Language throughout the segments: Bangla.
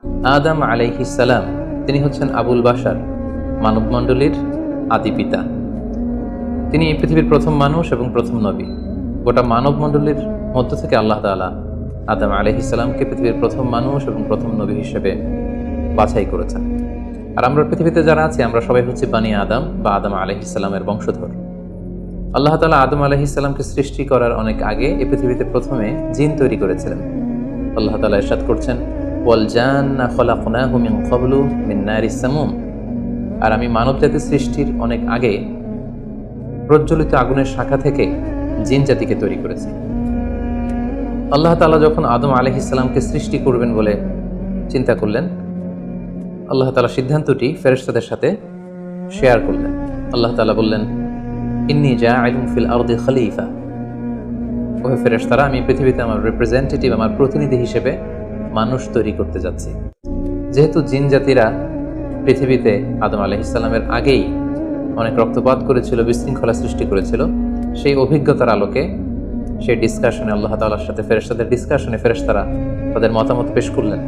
আদম আলাইহিস সালাম তিনি হচ্ছেন আবুল বাশার, মানবমণ্ডলীর আদি পিতা। তিনি এই পৃথিবীর প্রথম মানুষ এবং প্রথম নবী। গোটা মানবমণ্ডলীর মধ্য থেকে আল্লাহ তাআলা আদম আলাইহিস সালামকে পৃথিবীর প্রথম মানুষ এবং প্রথম নবী হিসেবে বাছাই করেছেন। আর আমরা পৃথিবীতে যারা আছি আমরা সবাই হচ্ছে বানি আদম বা আদম আলাইহিস সালামের বংশধর। আল্লাহ তাআলা আদম আলাইহিস সালামকে সৃষ্টি করার অনেক আগে এই পৃথিবীতে প্রথমে জিন তৈরি করেছিলেন। আল্লাহ তাআলা ইরশাদ করছেন, ওয়াল জান্না খলাকনাহু মিন ক্বাবলু মিন নারিস সামুম। আর আমি মানবজাতি সৃষ্টির অনেক আগে প্রজ্বলিত আগুনের শাখা থেকে জিন জাতিকে তৈরি করেছি। আল্লাহ তাআলা যখন আদম আলাইহিস সালামকে সৃষ্টি করবেন বলে চিন্তা করলেন, আল্লাহ তাআলা সিদ্ধান্তটি ফেরেশতাদের সাথে শেয়ার করলেন। আল্লাহ তাআলা বললেন, ইন্নী জাআইলুন ফিল আরদি খলিফা। ওহে ফেরেশতারা, আমি পৃথিবীতে আমার রিপ্রেজেন্টেটিভ, আমার প্রতিনিধি হিসেবে মানুষ তৈরি করতে যাচ্ছি। যেহেতু জিন জাতিরা পৃথিবীতে আদম আলাইহিস সালামের আগেই অনেক রক্তপাত করেছিল, বিশৃঙ্খলা সৃষ্টি করেছিল, সেই অভিজ্ঞতার আলোকে সেই ডিসকাশনে আল্লাহ তাআলার সাথে ফেরেশতাদের ডিসকাশনে ফেরেশতারা তাদের মতামত পেশ করলেন।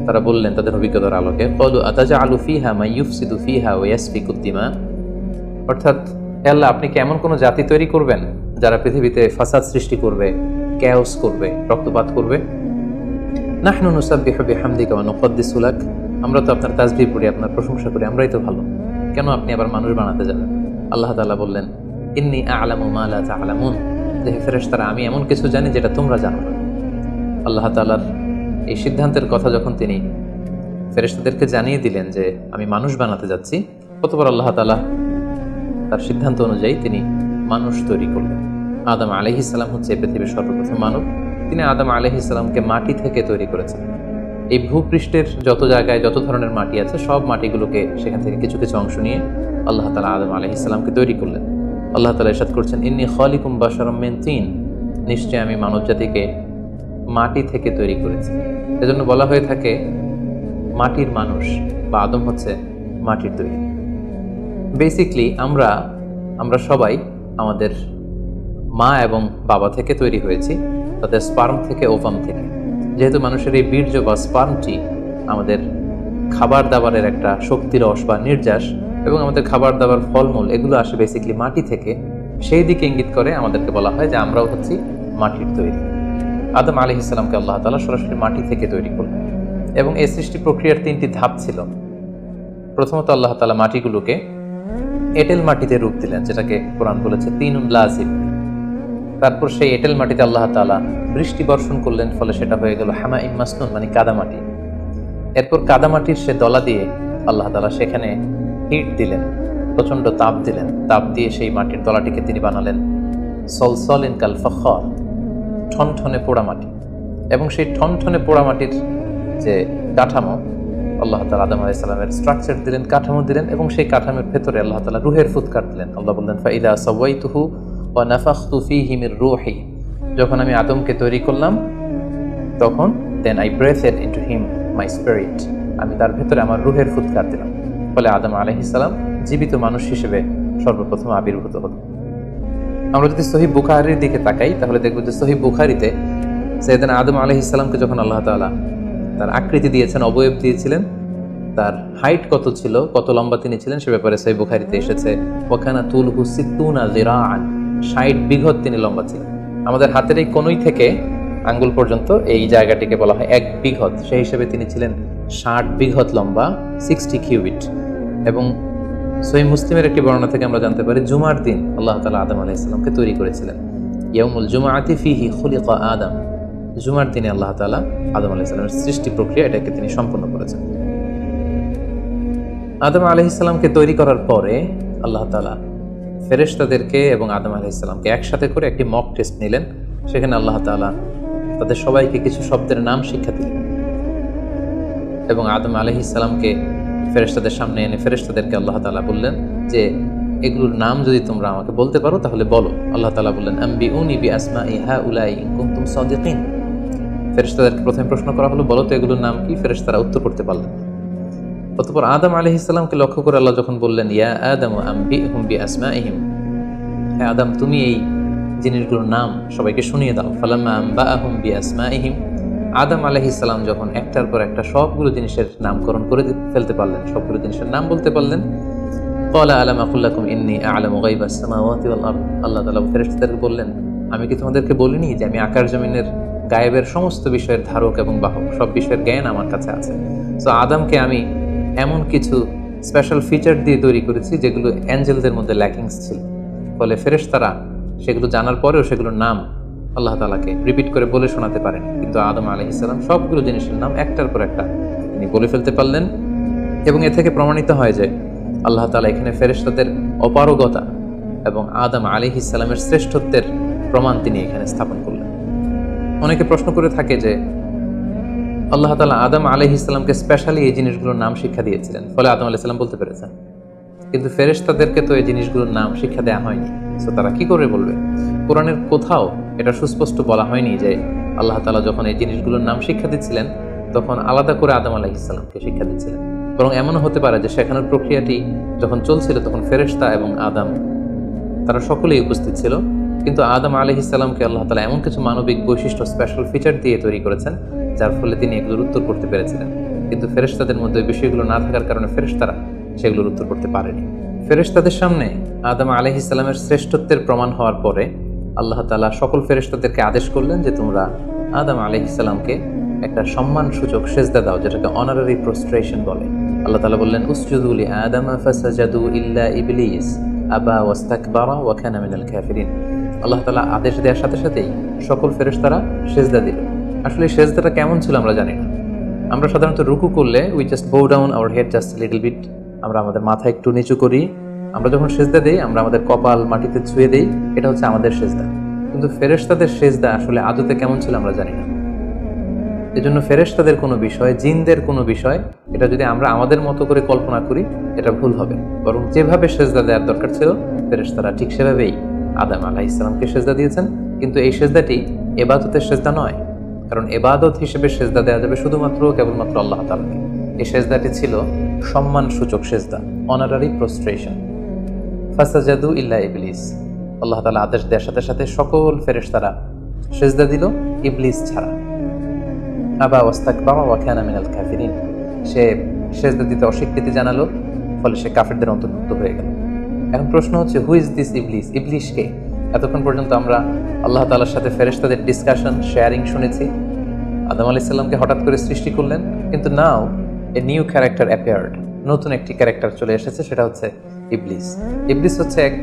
তারা বললেন তাদের অভিজ্ঞতার আলোকে, ক্বালু আতাজআলু ফিহা মান ইউফসিদু ফিহা ওয়া ইয়াসফিকুদ দিমা। অর্থাৎ, হে আল্লাহ, আপনি কি এমন কোনো জাতি তৈরি করবেন যারা পৃথিবীতে ফাসাদ সৃষ্টি করবে, ক্যাওস করবে, রক্তপাত করবে? নাহনু নুসাব্বিহু বিহামদিকা ওয়া নুকদ্দিসু লাক। আমরা তো আপনার তাসবিহ পড়ি, আপনার প্রশংসা করি, আমরাই তো ভালো, কেন আপনি আবার মানুষ বানাতে যাবেন? আল্লাহ তাআলা বললেন, ইন্নী আ'লামু মা লা তা'লামুন। যে ফেরেশতারা, আমি এমন কিছু জানি যেটা তোমরা জানো না। আল্লাহ তাআলার এই সিদ্ধান্তের কথা যখন তিনি ফেরেশতাদেরকে জানিয়ে দিলেন যে আমি মানুষ বানাতে যাচ্ছি, অতঃপর আল্লাহ তাআলা তার সিদ্ধান্ত অনুযায়ী তিনি মানুষ তৈরি করলেন। আদম আলাইহিস সালাম হচ্ছে পৃথিবীর সর্বপ্রথম মানব। তিনি আদম আলাইহিস সালামকে মাটি থেকে তৈরি করেছেন। এই ভূপৃষ্ঠের যত জায়গায় যত ধরনের মাটি আছে, সব মাটিগুলোকে সেখান থেকে কিছু কিছু অংশ নিয়ে আল্লাহ তাআলা আদম আলাইহিস সালামকে তৈরি করলেন। আল্লাহ তাআলা ইরশাদ করছেন, ইন্নী খালিকুম বাশারাম মিন তিন। নিশ্চয় আমি মানব জাতিকে মাটি থেকে তৈরি করেছি। এজন্য বলা হয়ে থাকে মাটির মানুষ, বা আদম হচ্ছে মাটির তৈরি। বেসিকলি আমরা সবাই আমাদের মা এবং বাবা থেকে তৈরি হয়েছি, তাদের স্পার্ম থেকে, ওভাম থেকে। যেহেতু মানুষের এই বীর্য বা স্পার্মটি আমাদের খাবার দাবারের একটা শক্তি রস বা নির্যাস, এবং আমাদের খাবার দাবার ফলমূল এগুলো আসে বেসিকলি মাটি থেকে, সেই দিকে ইঙ্গিত করে আমাদেরকে বলা হয় যে আমরাও হচ্ছি মাটির তৈরি। আদম আলাইহিস সালামকে আল্লাহ তাআলা সরাসরি মাটি থেকে তৈরি করলেন, এবং এই সৃষ্টি প্রক্রিয়ার 3টি ধাপ ছিল। প্রথমত আল্লাহ তাআলা মাটিগুলোকে এঁটেল মাটিতে রূপ দিলেন, যেটাকে কোরআন বলেছে তিনুন লাযিব। তারপর সেই এঁটেল মাটিতে আল্লাহ তাআলা বৃষ্টি বর্ষণ করলেন, ফলে সেটা হয়ে গেল হামাইন মাসনুন, মানে কাদামাটি। এরপর কাদামাটির সে দলা দিয়ে আল্লাহ তাআলা সেখানে হিট দিলেন, প্রচন্ড তাপ দিলেন। তাপ দিয়ে সেই মাটির দলাটিকে তিনি বানালেন সলসলিন কাল ফখর, ঠনঠনে পোড়া মাটি। এবং সেই ঠনঠনে পোড়া মাটির যে কাঠামো, আল্লাহ তাআলা আদম আলাইহিস সালামের স্ট্রাকচার দিলেন, কাঠামো দিলেন, এবং সেই কাঠামোর ভেতরে আল্লাহ তাআলা রূহের ফুৎকার দিলেন। আল্লাহ বললেন, ফাইদা সাওয়াইতুহু ওয়া নাফাখতু ফীহি মির রূহি। যখন আমি আদমকে তৈরি করলাম, তখন then I breathed into him my spirit. আমি তার ভেতরে আমার রূহের ফুৎকার দিলাম। ফলে আদম আলাইহিস সালাম জীবিত মানুষ হিসেবে সর্বপ্রথম আবির্ভূত হলেন। আমরা যদি সহিহ বুখারীর দিকে তাকাই, তাহলে দেখব যে সহিহ বুখারীতে সাইয়েদনা আদম আলাইহিস সালামকে যখন আল্লাহ তাআলা তার আকৃতি দিয়েছেন, অবয়ব দিয়েছিলেন, তার হাইট কত ছিল, কত লম্বা তিনি ছিলেন, সে ব্যাপারে সহিহ বুখারীতে এসেছে, ওয়াকানা তুলহু 60 যিরাআন, 60 বিঘত তিনি লম্বা ছিলেন। আমাদের হাতের এই কনুই থেকে আঙ্গুল পর্যন্ত এই জায়গাটিকে বলা হয় 1 বিঘত। সেই হিসেবে তিনি ছিলেন 60 বিঘত লম্বা, 60 কিউবিট। এবং সহিহ মুসলিমের একটি বর্ণনা থেকে আমরা জানতে পারি, জুমার দিন আল্লাহ তাআলা আদম আলাইহিস সালামকে তৈরি করেছিলেন। ইয়াউমুল জুমআতি ফীহি খুলিকা আদম। জুমার দিনে আল্লাহ তাআলা আদম আলাইহিস সালামের সৃষ্টি প্রক্রিয়া এটাকে তিনি সম্পন্ন করেছেন। আদম আলাইহিস সালামকে তৈরি করার পরে আল্লাহ তাআলা ফেরেশতাদেরকে এবং আদম আলাইহিস সালামকে একসাথে করে একটি মক টেস্ট নিলেন। সেখানে আল্লাহ তাআলা তাদের সবাইকে কিছু শব্দের নাম শিক্ষা দিলেন, এবং আদম আলাইহিস সালামকে ফেরেশতাদের সামনে এনে ফেরেশতাদেরকে আল্লাহ তাআলা বললেন যে এগুলোর নাম যদি তোমরা আমাকে বলতে পারো তাহলে বলো। আল্লাহ তাআলা বললেন, আম্বিউনি বিআসমাই হাউলাই ইন কুনতুম সাদিকিন। ফেরেশতাদেরকে প্রথমে প্রশ্ন করা হলো, বলো তো এগুলোর নাম কি? ফেরেশতারা উত্তর করতে পারলেন। অতঃপর আদম আলাইহিস সালামকে লক্ষ্য করে আল্লাহ যখন বললেন, ইয়া আদম আম্বিহুম বিআসমাইহিম, হে আদম, তুমি এই জিনিসগুলোর নাম সবাইকে শুনিয়ে দাও। ফালাম্মা আম্বাআহুম বিআসমাইহিম, আদম আলাইহিস সালাম যখন একটার পর একটা সবগুলো জিনিসের নামকরণ করে ফেলতে পারলেন, সবগুলো জিনিসের নাম বলতে পারলেন, ক্বালা আলাম আকুল লাকুম ইন্নী আ'লামু গায়বাস সামাওয়াতি ওয়াল আরদ, আল্লাহ তাআলা ফেরেশতাদেরকে বললেন, আমি কি তোমাদেরকে বলিনি যে আমি আকাশ জমিনের গায়েবের সমস্ত বিষয়ের ধারক এবং বাহক, সব বিষয়ের জ্ঞান আমার কাছে আছে। সো আদমকে আমি এমন কিছু স্পেশাল ফিচার দিয়ে তৈরি করেছি যেগুলো অ্যাঞ্জেলদের মধ্যে ল্যাকিংস ছিল, ফলে ফেরেশতারা সেগুলো জানার পরেও সেগুলোর নাম আল্লাহ তাআলাকে রিপিট করে বলে শোনাতে পারেন, কিন্তু আদম আলাইহিস সালাম সবগুলো জিনিসের নাম একটার পর একটা তিনি বলে ফেলতে পারলেন। এবং এ থেকে প্রমাণিত হয় যে আল্লাহ তাআলা এখানে ফেরেশতাদের অপারগতা এবং আদম আলাইহিস সালামের শ্রেষ্ঠত্বের প্রমাণ তিনি এখানে স্থাপন করলেন। অনেকে প্রশ্ন করে থাকে যে আল্লাহ তাআলা আদম আলাইহিস সালামকে স্পেশালি এই জিনিসগুলোর নাম শিক্ষা দিয়েছিলেন, ফলে আদম আলাইহিস সালাম বলতে পেরেছেন, কিন্তু ফেরেশতাদেরকে তো এই জিনিসগুলোর নাম শিক্ষা দেওয়া হয়নি। সো তারা কি করে বলবে? কোরআনের কোথাও এটা সুস্পষ্ট বলা হয়নি যে আল্লাহ তাআলা যখন এই জিনিসগুলোর নাম শিক্ষা দিচ্ছিলেন তখন আলাদা করে আদম আলাইহিস সালামকে শিক্ষা দিচ্ছিলেন। বরং এমনও হতে পারে যে শেখানোর প্রক্রিয়াটি যখন চলছিল তখন ফেরেশতা এবং আদম তারা সকলেই উপস্থিত ছিল, কিন্তু আদম আলাইহিস সালামকে আল্লাহ তাআলা এমন কিছু মানবিক বৈশিষ্ট্য, স্পেশাল ফিচার দিয়ে তৈরি করেছেন যার ফলে তিনি এগুলোর উত্তর করতে পেরেছিলেন। কিন্তু ফেরেশতাদের মধ্যে ওই বিষয়গুলো না থাকার কারণে ফেরেশতারা সেগুলোর উত্তর করতে পারেনি। ফেরেশতাদের সামনে আদম আলাইহিস সালামের শ্রেষ্ঠত্বের প্রমাণ হওয়ার পরে আল্লাহ তাআলা সকল ফেরেশতাদেরকে আদেশ করলেন যে তোমরা আদম আলাইহিস সালামকে একটা সম্মানসূচক সেজদা দাও, যেটাকে অনারারি প্রস্ট্রেশন বলে। আল্লাহ তাআলা বললেন, উসজুদু লি আদম ফাসাজাদু ইল্লা ইবলিস আবা ওয়াস্তাকবারা ওয়া কানা মিনাল কাফিরিন। আল্লাহ তাআলা আদেশ দেওয়ার সাথে সাথেই সকল ফেরেশতারা সেজদা দিল। আসলে এই সেজদাটা কেমন ছিল আমরা জানি না। আমরা সাধারণত রুকু করলে we just bow down our head just little bit, আমরা আমাদের মাথা একটু নিচু করি। আমরা যখন সেজদা দেই আমরা আমাদের কপাল মাটিতে ছুঁয়ে দেই, এটা হচ্ছে আমাদের সেজদা। কিন্তু ফেরেশতাদের সেজদা আসলে আদতে কেমন ছিল আমরা জানি না। এজন্য ফেরেশতাদের কোনো বিষয়, জিনদের কোনো বিষয়, এটা যদি আমরা আমাদের মতো করে কল্পনা করি এটা ভুল হবে। বরং যেভাবে সেজদা দেওয়ার দরকার ছিল ফেরেশতারা ঠিক সেভাবেই আদম আলাইহিস সালামকে সেজদা দিয়েছেন। কিন্তু এই সেজদাটি ইবাদতের সেজদা নয়, কারণ ইবাদত হিসেবে সেজদা দেওয়া যাবে শুধুমাত্র কেবলমাত্র আল্লাহ তাআলাকে। এই সেজদাটি ছিল সম্মানসূচক সেজদা, অনারারি প্রস্ট্রেশন। ফাসাজাদু ইল্লা ইবলিস, আল্লাহ তাআলা আদেশ দেওয়ার সাথে সাথে সকল ফেরেশতারা সেজদা দিল, ইবলিস ছাড়া। আবা ওয়াস্তাকবারা ওয়া কানা মিনাল কাফিরিন, সে সেজদা দিতে অস্বীকৃতি জানালো, ফলে সে কাফেরদের অন্তর্ভুক্ত হয়ে গেল। এখন প্রশ্ন হচ্ছে, হু ইজ দিস ইবলিস? ইবলিস কে? এতক্ষণ পর্যন্ত আমরা আল্লাহ তাআলার সাথে ফেরেশতাদের ডিসকাশন, শেয়ারিং শুনেছি। আদম আলাইহিস সালামকে হঠাৎ করে সৃষ্টি করলেন, কিন্তু নাও এ নিউ ক্যারেক্টার অ্যাপিয়ার্ড, নতুন একটি ক্যারেক্টার চলে এসেছে, সেটা হচ্ছে ইবলিস। ইবলিস হচ্ছে এক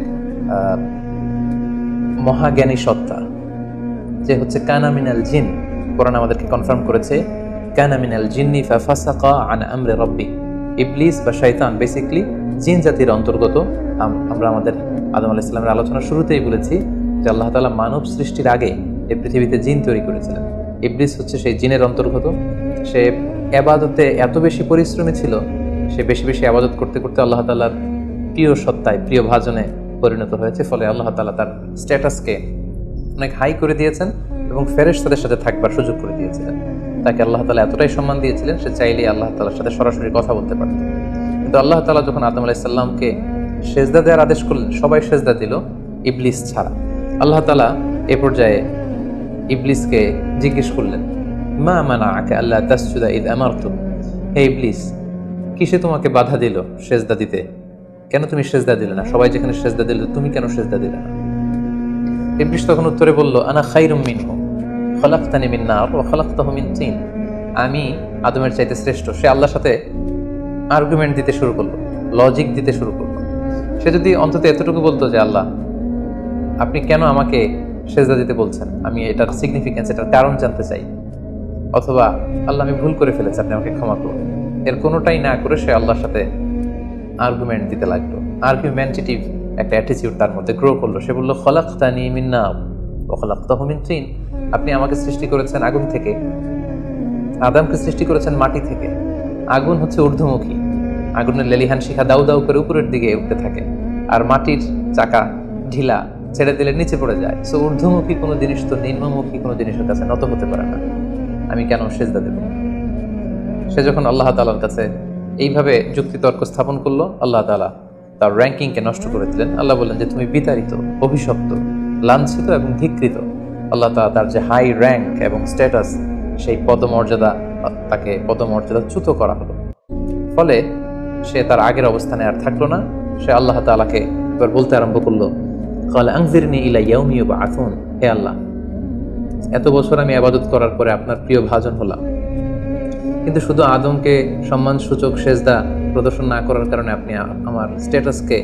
মহাজ্ঞানী সত্তা, যে হচ্ছে কানা মিনাল জিন। কোরআন আমাদেরকে কনফার্ম করেছে, কানা মিনাল জিন্নি ফাফাসাকা আন আমরি রাব্বি। ইবলিস বা শয়তান বেসিক্যালি জিন জাতির অন্তর্গত। আমরা আমাদের আদম আলাইহিস সালামের আলোচনার শুরুতেই বলেছি যে আল্লাহ তাআলা মানব সৃষ্টির আগে এই পৃথিবীতে জিন তৈরি করেছিলেন। ইবলিস হচ্ছে সেই জিনের অন্তর্গত। সে ইবাদতে এত বেশি পরিশ্রমী ছিল, সে বেশি বেশি ইবাদত করতে করতে আল্লাহ তাআলার প্রিয় সত্তায়, প্রিয় ভাজনে পরিণত হয়েছে। ফলে আল্লাহ তাআলা তার স্ট্যাটাসকে অনেক হাই করে দিয়েছেন এবং ফেরেশতাদের সাথে থাকবার সুযোগ করে দিয়েছিলেন। তাকে আল্লাহ তাআলা এতটাই সম্মান দিয়েছিলেন, সে চাইলেই আল্লাহ তাআলার সাথে সরাসরি কথা বলতে পারত। কিন্তু আল্লাহ তাআলা যখন আদম আলাইহিস সালামকে সেজদা দেওয়ার আদেশ করলেন, সবাই সেজদা দিল, ইবলিস ছাড়া। আল্লাহ তাআলা এ পর্যায়ে ইবলিসকে জিজ্ঞেস করলেন, মা মানাআকা আল্লা তাসজুদা ইয আমারতু? হে ইবলিস, কিসে তোমাকে বাধা দিল সেজদা দিতে? কেন তুমি সেজদা দিলে না? সবাই যেখানে সেজদা দিল, তুমি কেন সেজদা দিলে না? ইবলিস তখন উত্তরে বলল, আনা খায়রুম মিনহু খালাকতানি মিন নার ওয়া খালাকতাহু মিন তিন। আমি আদমের চাইতে শ্রেষ্ঠ। সে আল্লাহর সাথে আর্গুমেন্ট দিতে শুরু করলো, লজিক দিতে শুরু করলো। সে যদি অন্তত এতটুকু বলতো যে আল্লাহ আপনি কেন আমাকে সেজদা দিতে বলছেন, আমি এটার সিগনিফিকেন্স, এটার কারণ জানতে চাই, অথবা আল্লাহ আমি ভুল করে ফেলেছি, আপনি আমাকে ক্ষমা করুন, এর কোনোটাই না করে সে আল্লাহর সাথে আর্গুমেন্ট দিতে লাগলো। আর্গুমেন্টেটিভ একটা অ্যাটিটিউড তার মধ্যে গ্রো করলো। সে বলল, খালাকতানি মিন নার ওয়া খালাকতাহু মিন তিন। আপনি আমাকে সৃষ্টি করেছেন আগুন থেকে, আদমকে সৃষ্টি করেছেন মাটি থেকে। আগুন হচ্ছে ঊর্ধ্বমুখী, আগুনের লেলিহান শিখা দাউ দাউ করে উপরের দিকে উঠতে থাকে, আর মাটির চাকা ঢিলা, ছেড়ে দিলে নিচে পড়ে যায়। সো ঊর্ধ্বমুখী কোনো জিনিস তো নিম্নমুখী কোনো জিনিসের কাছে নত হতে পারে না। আমি কেন সেজদা দেব? সে যখন আল্লাহ তাআলার কাছে এইভাবে যুক্তিতর্ক স্থাপন করলো, আল্লাহ তাআলা তার র্যাঙ্কিংকে নষ্ট করে দিলেন। আল্লাহ বললেন যে তুমি বিতাড়িত, অভিশপ্ত, লাঞ্ছিত এবং ধিক্কৃত। আল্লাহ তাআলা তার যে হাই র্যাঙ্ক এবং স্ট্যাটাস সেই তাকে পদমর্যাদাচ্যুত করা হলো। ফলে সে তার আগের অবস্থানে আর থাকলো না। সে আল্লাহ তাআলাকে এবার বলতে আরম্ভ করলো, ক্বাল আনজিরনি ইলা ইয়াউমি ইউবআসুন, হে আল্লাহ, এত বছর আমি ইবাদত করার পরে আপনার প্রিয় ভাজন হলাম, কিন্তু শুধু আদমকে সম্মানসূচক সেজদা প্রদর্শন না করার কারণে আপনি আমার স্ট্যাটাসকে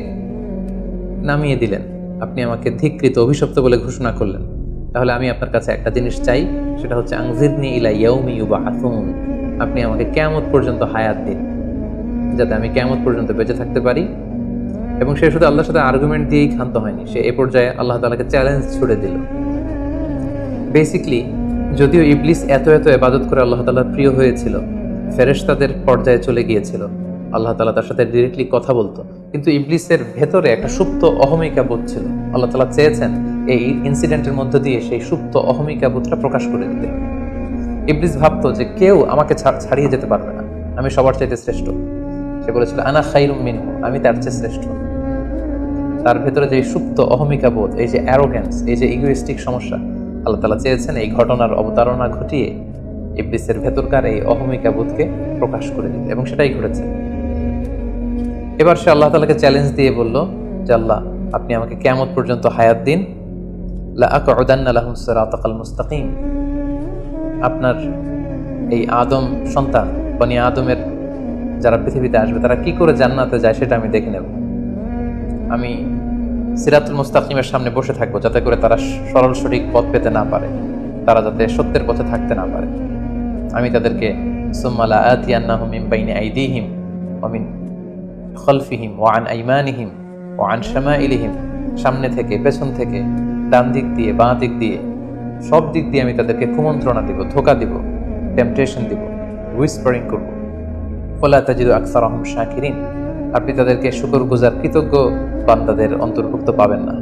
নামিয়ে দিলেন, আপনি আমাকে ধিক্কৃত অভিশপ্ত বলে ঘোষণা করলেন। তাহলে আমি আপনার কাছে একটা জিনিস চাই, সেটা হচ্ছে আনজিরনি ইলা ইয়াউমি ইউবআসুন, আপনি আমাকে কিয়ামত পর্যন্ত হায়াত দিন, যাতে আমি কিয়ামত পর্যন্ত বেঁচে থাকতে পারি। এবং সে শুধু আল্লাহর সাথে আর্গুমেন্ট দিয়েই ক্ষান্ত হয়নি, সে এ পর্যায়ে আল্লাহ তাআলাকে চ্যালেঞ্জ ছুড়ে দিল। বেসিকলি যদিও ইবলিস এত ইবাদত করে আল্লাহ তাআলার প্রিয় হয়েছিল, ফেরেশতাদের পর্যায়ে চলে গিয়েছিল, আল্লাহ তাআলা তার সাথে ডিরেক্টলি কথা বলতো, কিন্তু ইবলিসের ভেতরে একটা সুপ্ত অহমিকা বোধ ছিল। আল্লাহ তাআলা চেয়েছেন এই ইনসিডেন্টের মধ্য দিয়ে সেই সুপ্ত অহমিকা বোধটা প্রকাশ করে দিতে। ইবলিস ভাবতো যে কেউ আমাকে ছাড়িয়ে যেতে পারবে না, আমি সবার চাইতে শ্রেষ্ঠ। সে বলেছিল আনা খায়রুম মিনহু, আমি তার চেয়ে শ্রেষ্ঠ। তার ভেতরে যে সুপ্ত অহমিকা বোধ, এই যে অ্যারোগ্যান্স, এই যে ইগোইস্টিক সমস্যা, আল্লাহ তাআলা চেয়েছেন এই ঘটনার অবতারণা ঘটিয়ে ইবলিসের ভেতরকার এই অহমিকা বোধকে প্রকাশ করে দিতে, এবং সেটাই ঘটেছে। এবার সে আল্লাহ তাআলাকে চ্যালেঞ্জ দিয়ে বলল যে আল্লাহ, আপনি আমাকে কিয়ামত পর্যন্ত হায়াত দিন, লা আকউদান্না লাহুম সিরাতাকাল মুস্তাকিম, আপনার এই আদম সন্তান বনি আদমের যারা পৃথিবীতে আসবে তারা কি করে জান্নাতে যায় সেটা আমি দেখে নেব। আমি সিরাতুল মুস্তাকিমের সামনে বসে থাকবো, যাতে করে তারা সরল সঠিক পথ পেতে না পারে, তারা যাতে সত্যের পথে থাকতে না পারে। আমি তাদেরকে সুম্মা লা আতিয়ান্নাহুম মিন বাইনি আইদিহিম ওয়া মিন খালফিহিম ওয়া আন আইমানিহিম ওয়া আন শামাইলিহিম, সামনে থেকে, পেছন থেকে, ডান দিক দিয়ে, বাঁ দিক দিয়ে, সব দিক দিয়ে আমি তাদেরকে কুমন্ত্রণা দিব, ধোঁকা দিব, টেম্পটেশন দিব, হুইসপারিং করব। ওয়ালা তাজিদু আকসারাহুম শাকিরিন, আপনি তাদেরকে শুকরগুজার কৃতজ্ঞ বান্দাদের অন্তর্ভুক্ত পাবেন না।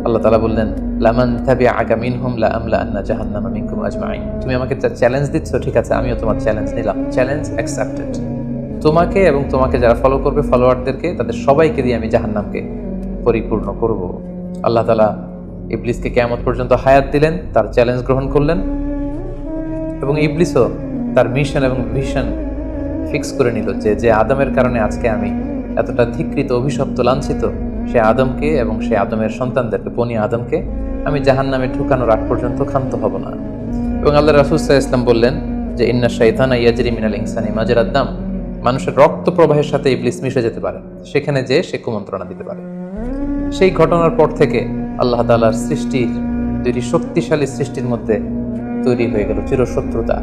আল্লাহ তাআলা বললেন, লামান তাবিআকা মিনহুম লা আমলা আন্না জাহান্নামা মিনকুম আজমাইন, তুমি আমাকে চ্যালেঞ্জ দিচ্ছ, ঠিক আছে, আমিও তোমার চ্যালেঞ্জ নিলাম, চ্যালেঞ্জ অ্যাকসেপ্টেড। তোমাকে এবং তোমাকে যারা ফলো করবে, ফলোয়ারদেরকে, তাদের সবাইকে দিয়ে আমি জাহান্নামকে পরিপূর্ণ করব। আল্লাহ তাআলা ইবলিসকে কিয়ামত পর্যন্ত হায়াত দিলেন, তার চ্যালেঞ্জ গ্রহণ করলেন, এবং ইবলিসও তার মিশন এবং ভিশন ফিক্স করে নিল যে আদমের কারণে আজকে আমি এতটা ধিক্কৃত, অভিশপ্ত, লাঞ্ছিত, সে আদমকে এবং সে আদমের সন্তানদেরকে, বনি আদমকে আমি জাহান্নামে ঢুকানোর আগ পর্যন্ত ক্ষান্ত হব না। এবং আল্লাহ রাসূল সাল্লাল্লাহু আলাইহি ওয়াসাল্লাম বললেন যে ইন্না শাইতানা ইয়াজরি মিনাল ইনসানি মাজরাদ দাম, মানুষের রক্ত প্রবাহের সাথে ইবলিস মিশে যেতে পারে, সেখানে যে সে কুমন্ত্রণা দিতে পারে। সেই ঘটনার পর থেকে আল্লাহ তাআলার সৃষ্টির দুটি শক্তিশালী সৃষ্টির মধ্যে তৈরি হয়ে গেল চিরশত্রুতা,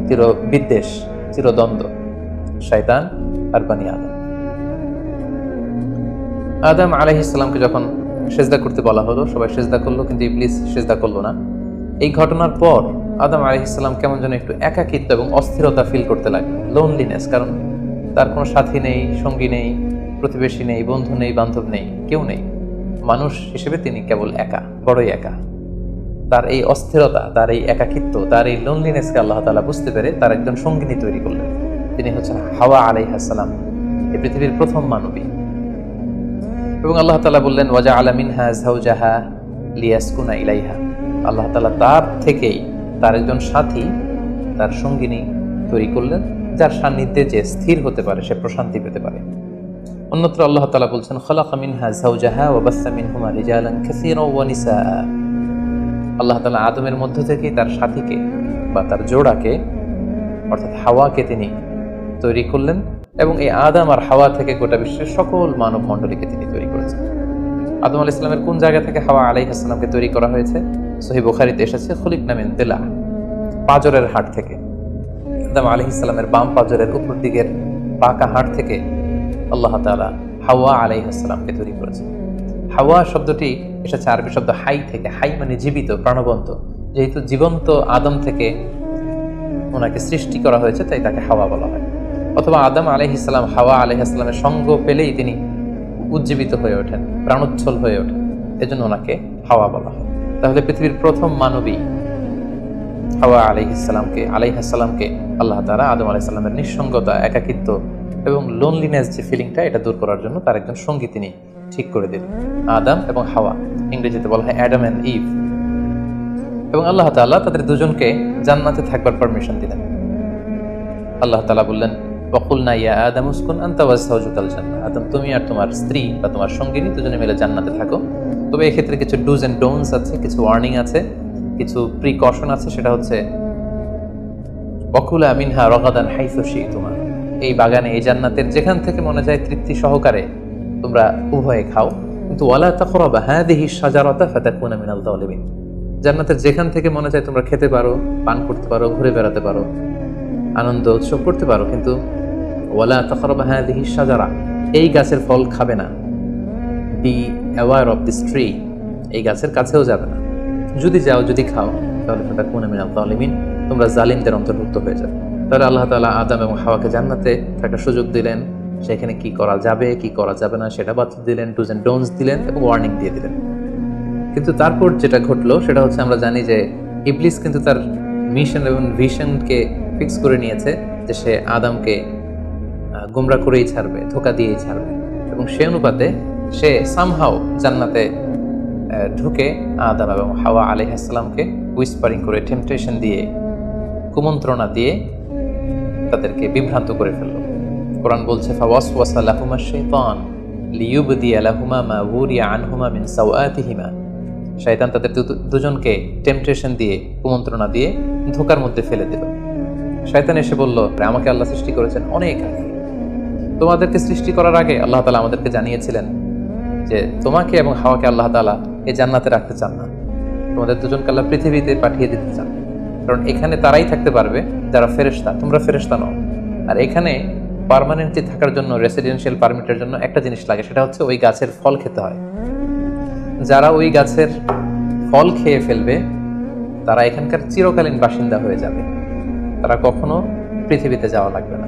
চিরবিদ্বেষ, চিরদ্বন্দ্ব, শয়তান আর বনি আদম। আদম আলাইহিস সালামকে যখন সেজদা করতে বলা হলো, সবাই সেজদা করলো, কিন্তু ইবলিস সেজদা করলো না। এই ঘটনার পর আদম আলাইহিস সালাম কেমন যেন একটু একাকিত্ব এবং অস্থিরতা ফিল করতে লাগলো, লোনলিনেস, কারণ তার কোনো সাথী নেই, সঙ্গী নেই, প্রতিবেশী নেই, বন্ধু নেই, বান্ধব নেই, কেউ নেই। মানুষ হিসেবে তিনি কেবল একা, বড়ই একা। তার এই অস্থিরতা, তার এই একাকিত্ব, তার এই লোনলিনেসকে আল্লাহ তাআলা বুঝতে পেরে তার একজন সঙ্গিনী তৈরি করলেন। তিনি হচ্ছেন হাওয়া আলাইহিস সালাম, এই পৃথিবীর প্রথম মানবী। এবং আল্লাহ তাআলা বললেন ওয়াজআলা মিনহা যাওজাহা লিয়াসকুনা ইলাইহা, আল্লাহ তাআলা তার থেকেই তার একজন সাথী, তার সঙ্গিনী তৈরি করলেন, যার সান্নিধ্যে যে স্থির হতে পারে, সে প্রশান্তি পেতে পারে। অন্যত্র আল্লাহ তাআলা বলছেন খালাকা মিনহা যাওজাহা ওয়া বাসসা মিনহুমা রিজালান কাসীরা ওয়া নিসাআ, আল্লাহ তাআলা আদমের মধ্য থেকেই তার সাথীকে বা তার জোড়াকে, অর্থাৎ হাওয়াকে তিনি তৈরি করলেন, এবং এই আদম আর হাওয়া থেকে গোটা বিশ্বের সকল মানব মণ্ডলীকে তিনি তৈরি করেছেন। আদম আলাইহিস সালামের কোন জায়গা থেকে হাওয়া আলাইহিস সালামকে তৈরি করা হয়েছে? সহিহ বুখারীতে এসেছে খুলিকনা মিন দিলা, পাঁজরের হাড় থেকে। আদম আলাইহিস সালামের বাম পাঁজরের উপর দিকের পাকা হাড় থেকে আল্লাহ তাআলা হাওয়া আলাইহিস সালামকে তৈরি করেছেন। হাওয়া শব্দটি এসেছে আরবি শব্দ হাই থেকে। হাই মানে জীবিত, প্রাণবন্ত। যেহেতু জীবন্ত আদম থেকে ওনাকে সৃষ্টি করা হয়েছে, তাই তাকে হাওয়া বলা হয়। অথবা আদম আলাইহিস সালাম হাওয়া আলাইহিস সালামের সঙ্গ পেলেই তিনি উজ্জীবিত হয়ে ওঠেন, প্রাণোচ্ছল হয়ে ওঠেন, এজন্য ওনাকে হাওয়া বলা হয়। তাহলে পৃথিবীর প্রথম মানবী হাওয়া আলাইহিস সালামকে আল্লাহ তাআলা আদম আলাইহিস সালামের নিঃসঙ্গতা, একাকিত্ব এবং লোনলিনেস যে ফিলিংটা, এটা দূর করার জন্য তার একজন সঙ্গী তিনি ঠিক করে দিলেন, আদম এবং হাওয়া। ইংরেজিতে বলা হয় অ্যাডাম অ্যান্ড ইভ। এবং আল্লাহ তাআলা তাদের দুজনকে জান্নাতে থাকবার পারমিশন দিলেন। আল্লাহ তাআলা বললেন, ওয়াকুলনা ইয়া আদম উসকুন আনতা ওয়া যাওজুকাল জান্নাহ, আদম তুমি আর তোমার স্ত্রী বা তোমার সঙ্গিনী দুজনে মিলে জান্নাতে থাকো। তবে এক্ষেত্রে কিছু ডুজ এন্ড ডোন্টস আছে, কিছু ওয়ার্নিং আছে, কিছু প্রিকশন আছে। সেটা হচ্ছে ওয়াকুলা মিনহা রাগাদান হাইসু শি'তুমা, এই বাগানে এই জান্নাতের যেখান থেকে মনে যায় তৃপ্তি সহকারে তোমরা উভয়ে খাও, কিন্তু ওয়ালা তাকরাবা হাযিহি শাজারাতা ফাতাকুনা মিনাল যালিমিন, জান্নাতের যেখান থেকে মনে যায় তোমরা খেতে পারো, পান করতে পারো, ঘুরে বেড়াতে পারো, আনন্দ উৎসব করতে পারো, কিন্তু ওয়ালা তাকরাবা হাযিহি শাজারা, এই গাছের ফল খাবে না। Be aware of this tree, এই গাছের কাছেও যাবে না। যদি যাও, যদি খাও, তাহলে ফাতাকুনা মিনাল যালিমিন, তোমরা জালিমদের অন্তর্ভুক্ত হয়ে যাবে। তাহলে আল্লাহ তাআলা আদম এবং হাওয়াকে জান্নাতে থাকার সুযোগ দিলেন, সেখানে কি করা যাবে কি করা যাবে না সেটা বাতলে দিলেন, ডুজ এন্ড ডোন্টস দিলেন এবং ওয়ার্নিং দিয়ে দিলেন। কিন্তু তারপর যেটা ঘটলো সেটা হচ্ছে, আমরা জানি যে ইবলিস কিন্তু তার মিশন এবং ভিশনকে ফিক্স করে নিয়েছে যে সে আদমকে গুমরাহ করেই ছাড়বে, ধোঁকা দিয়েই ছাড়বে, এবং সে অনুপাতে সে সামহাও জান্নাতে ঢুকে আদম এবং হাওয়া আলাইহিস সালামকে উইসপারিং করে, টেম্পটেশন দিয়ে, কুমন্ত্রণা দিয়ে তাদেরকে বিভ্রান্ত করে ফেললো। কোরআন বলছে, ফাওয়াসওয়াসা লাহুমা শাইতান লিইউবদিয়া লাহুমা মা উরিয়া আনহুমা মিন সাওআতিহিমা, শয়তান তাদের দুজনকে টেম্পটেশন দিয়ে, কুমন্ত্রণা দিয়ে ধোঁকার মধ্যে ফেলে দিল। শয়তান এসে বলল, আমাকে আল্লাহ সৃষ্টি করেছেন অনেক আগে, তোমাদেরকে সৃষ্টি করার আগে আল্লাহ তাআলা আমাদেরকে জানিয়েছিলেন যে তোমাকে এবং হাওয়াকে আল্লাহ তাআলা এই জান্নাতে রাখতে চান না, তোমাদের দুজনকে আল্লাহ পৃথিবীতে পাঠিয়ে দিতে চান, কারণ এখানে তারাই থাকতে পারবে যারা ফেরেশতা, তোমরা ফেরেশতা নও। আর এখানে পার্মানেন্টলি থাকার জন্য, রেসিডেন্সিয়াল পারমিটের জন্য একটা জিনিস লাগে, সেটা হচ্ছে ওই গাছের ফল খেতে হয়। যারা ওই গাছের ফল খেয়ে ফেলবে তারা এখানকার চিরকালীন বাসিন্দা হয়ে যাবে, তারা কখনো পৃথিবীতে যাওয়া লাগবে না।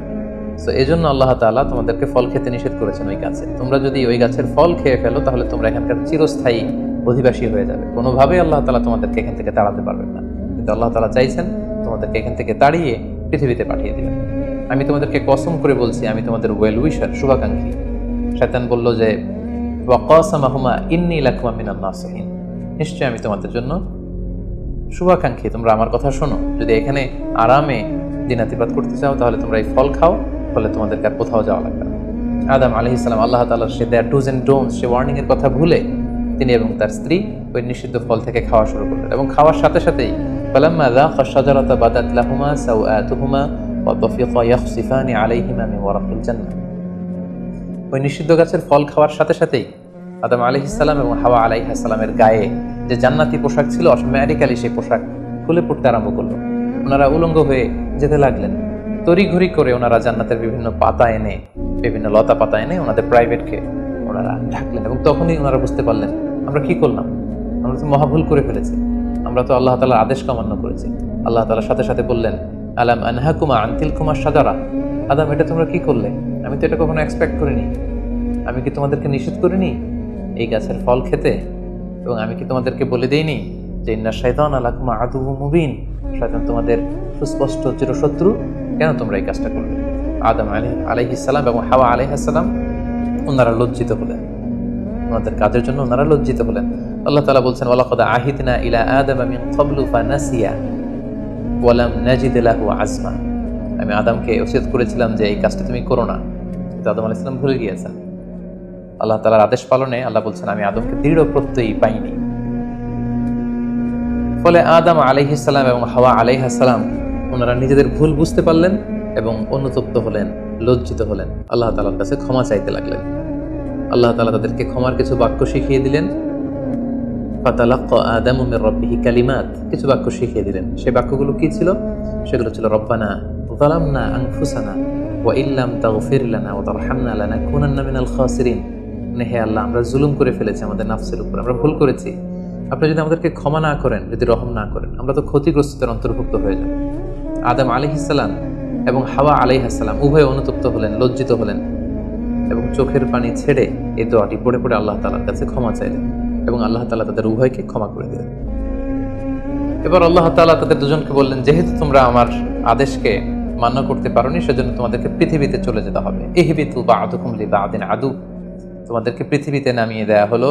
তো এই জন্য আল্লাহ তাআলা তোমাদেরকে ফল খেতে নিষেধ করেছেন ওই গাছে। তোমরা যদি ওই গাছের ফল খেয়ে ফেলো তাহলে তোমরা এখানকার চিরস্থায়ী অধিবাসী হয়ে যাবে, কোনোভাবেই আল্লাহ তাআলা তোমাদেরকে এখান থেকে তাড়াতে পারবেন না। কিন্তু আল্লাহ তাআলা চাইছেন তোমাদেরকে এখান থেকে তাড়িয়ে পৃথিবীতে পাঠিয়ে দিবেন। আমি তোমাদেরকে কসম করে বলছি, আমি তোমাদের ওয়েল উইশার, শুভাকাঙ্ক্ষী। শয়তান বলল যে, ওয়াকাসামাহুমা ইন্নী লাকুমা মিনান নাসিহিন, নিশ্চয় আমি তোমাদের জন্য শুভাকাঙ্ক্ষী, তোমরা আমার কথা শোনো। যদি এখানে আরামে দিনাতিপাত করতে চাও তাহলে তোমরা এই ফল খাও, ফলে তোমাদেরকে আর কোথাও যাওয়া লাগবে না। আদম আলাইহিস সালাম আল্লাহ তাআলার সে দেয়া ডুজ এন্ড ডোন্টস, সে ওয়ার্নিং এর কথা ভুলে তিনি এবং তার স্ত্রী ওই নিষিদ্ধ ফল থেকে খাওয়া শুরু করলেন, এবং খাওয়ার সাথে সাথেই ফালাম্মা যাqa শাজারাতা বাদাত লাহুমা সাওআতুহুমা ওয়া তাফিকা ইয়াখসিফানি আলাইহিমা মিন ওয়ারাকিল জান্নাহ, ওই নিষিদ্ধ গাছের ফল খাওয়ার সাথে সাথেই আদম আলাইহিস সালাম এবং হাওয়া আলাইহিস সালামের গায়ে যে জান্নাতি পোশাক ছিল, অটোমেটিক্যালি সেই পোশাক খুলে পড়তে আরম্ভ করলো। ওনারা উলঙ্গ হয়ে যেতে লাগলেন। তড়িঘড়ি করে ওনারা জান্নাতের বিভিন্ন পাতা এনে, বিভিন্ন লতা পাতা এনে ওনাদের প্রাইভেটকে ওনারা ঢাকলেন, এবং তখনই ওনারা বুঝতে পারলেন, আমরা কি করলাম, আমরা তো মহাভুল করে ফেলেছি, আমরা তো আল্লাহ তাআলার আদেশ অমান্য করেছি। আল্লাহ তাআলা সাথে সাথে বললেন, আলাম আনহাকুমা আন তিলকুমা শাজারা, আদম এটা তোমরা কি করলে, আমি তো এটা কখনো এক্সপেক্ট করিনি, আমি কি তোমাদেরকে নিষেধ করিনি এই গাছের ফল খেতে, এবং আমি কি তোমাদেরকে বলে দেইনি যে ইন্না শাইতানা লাকুমা আদুউম মুবিন, শয়তান তোমাদের সুস্পষ্ট চিরশত্রু, কেন তোমরা এই কাজটা করলে? আদম আলাইহিস সালাম এবং হাওয়া আলাইহিস সালাম ওনারা লজ্জিত হলেন, ওনাদের কাজের জন্য ওনারা লজ্জিত হলেন। আল্লাহ তাআলা বলছেন, ওয়ালাকাদ আহিদনা ইলা আদামা মিন ক্বাবলু ফানাসিয়া ওয়া লাম নাজিদ লাহু আজমা, আমি আদমকে ওসিয়ত করেছিলাম যে এই কাজটা তুমি করো না, কিন্তু আদম আলাইহিস সালাম ভুলে গিয়েছেন। আল্লাহ তাআলার আদেশ পালনে আল্লাহ বলছেন, আমি আদমকে দৃঢ় প্রত্যয়ী পাইনি। ফলে আদম আলাইহিস সালাম এবং হাওয়া আলাইহিস সালাম ওনারা নিজেদের ভুল বুঝতে পারলেন এবং অনুতপ্ত হলেন, লজ্জিত হলেন, আল্লাহ তাআলার কাছে ক্ষমা চাইতে লাগলেন। আল্লাহ তাআলা তাদেরকে ক্ষমার কিছু বাক্য শিখিয়ে দিলেন। ফাতালাক্কা আদামু মির রাব্বিহি কালিমাত, কিছু বাক্য শিখিয়ে দিলেন। সেই বাক্যগুলো কি ছিল? সেগুলো ছিল, রব্বানা যালামনা আনফুসানা ওয়া ইল্লাম তাগফির লানা ওয়া তারহামনা লানাকুনান্না মিনাল খাসিরিন, হে আল্লাহ, আমরা জুলুম করে ফেলেছি আমাদের নাফসের উপর, আমরা ভুল করেছি, আপনি যদি আমাদেরকে ক্ষমা না করেন, যদি রহম না করেন, আমরা তো ক্ষতিগ্রস্তদের অন্তর্ভুক্ত হয়ে যাব। আদম আলাইহিস সালাম এবং হাওয়া আলাইহিস সালাম উভয়ে অনুতপ্ত হলেন, লজ্জিত হলেন, এবং চোখের পানি ছেড়ে এই দোয়াটি পড়ে পড়ে আল্লাহ তাআলার কাছে ক্ষমা চাইলেন, এবং আল্লাহ তাআলা তাদের উভয়কে ক্ষমা করে দিলেন। এবার আল্লাহ তাআলা তাদের দুজনকে বললেন, যেহেতু তোমরা আমার আদেশকে মান্য করতে পারোনি, সেজন্য তোমাদেরকে পৃথিবীতে চলে যেতে হবে। ইহবিতু বা'দুকুম লিবা'দিন আদু, তোমাদেরকে পৃথিবীতে নামিয়ে দেয়া হলো।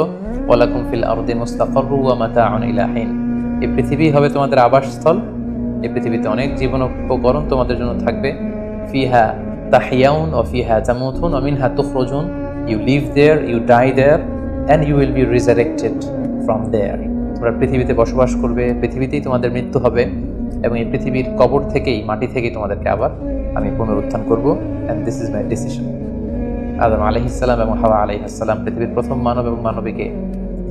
ওয়ালাকুম ফিল আরদি মুস্তাকাররু ওয়া মাতাউন ইলা হিন, এই পৃথিবী হবে তোমাদের আবাসস্থল। এই পৃথিবীতে অনেক জীবন উপকরণ তোমাদের জন্য থাকবে। ফিহা তাহিয়াউন ও ফিহা তামুতুন ও মিনহা তুখরাজুন। You live there, you die there, and you will be resurrected from there. তোমরা পৃথিবীতে বসবাস করবে, পৃথিবীতেই তোমাদের মৃত্যু হবে, এবং এই পৃথিবীর কবর থেকেই, মাটি থেকেই তোমাদেরকে আবার আমি পুনরুত্থান করবো। And this is my decision. Adam আলাইহিসসালাম এবং হাওয়া আলাইহিসসালাম পৃথিবীর প্রথম মানব এবং মানবীকে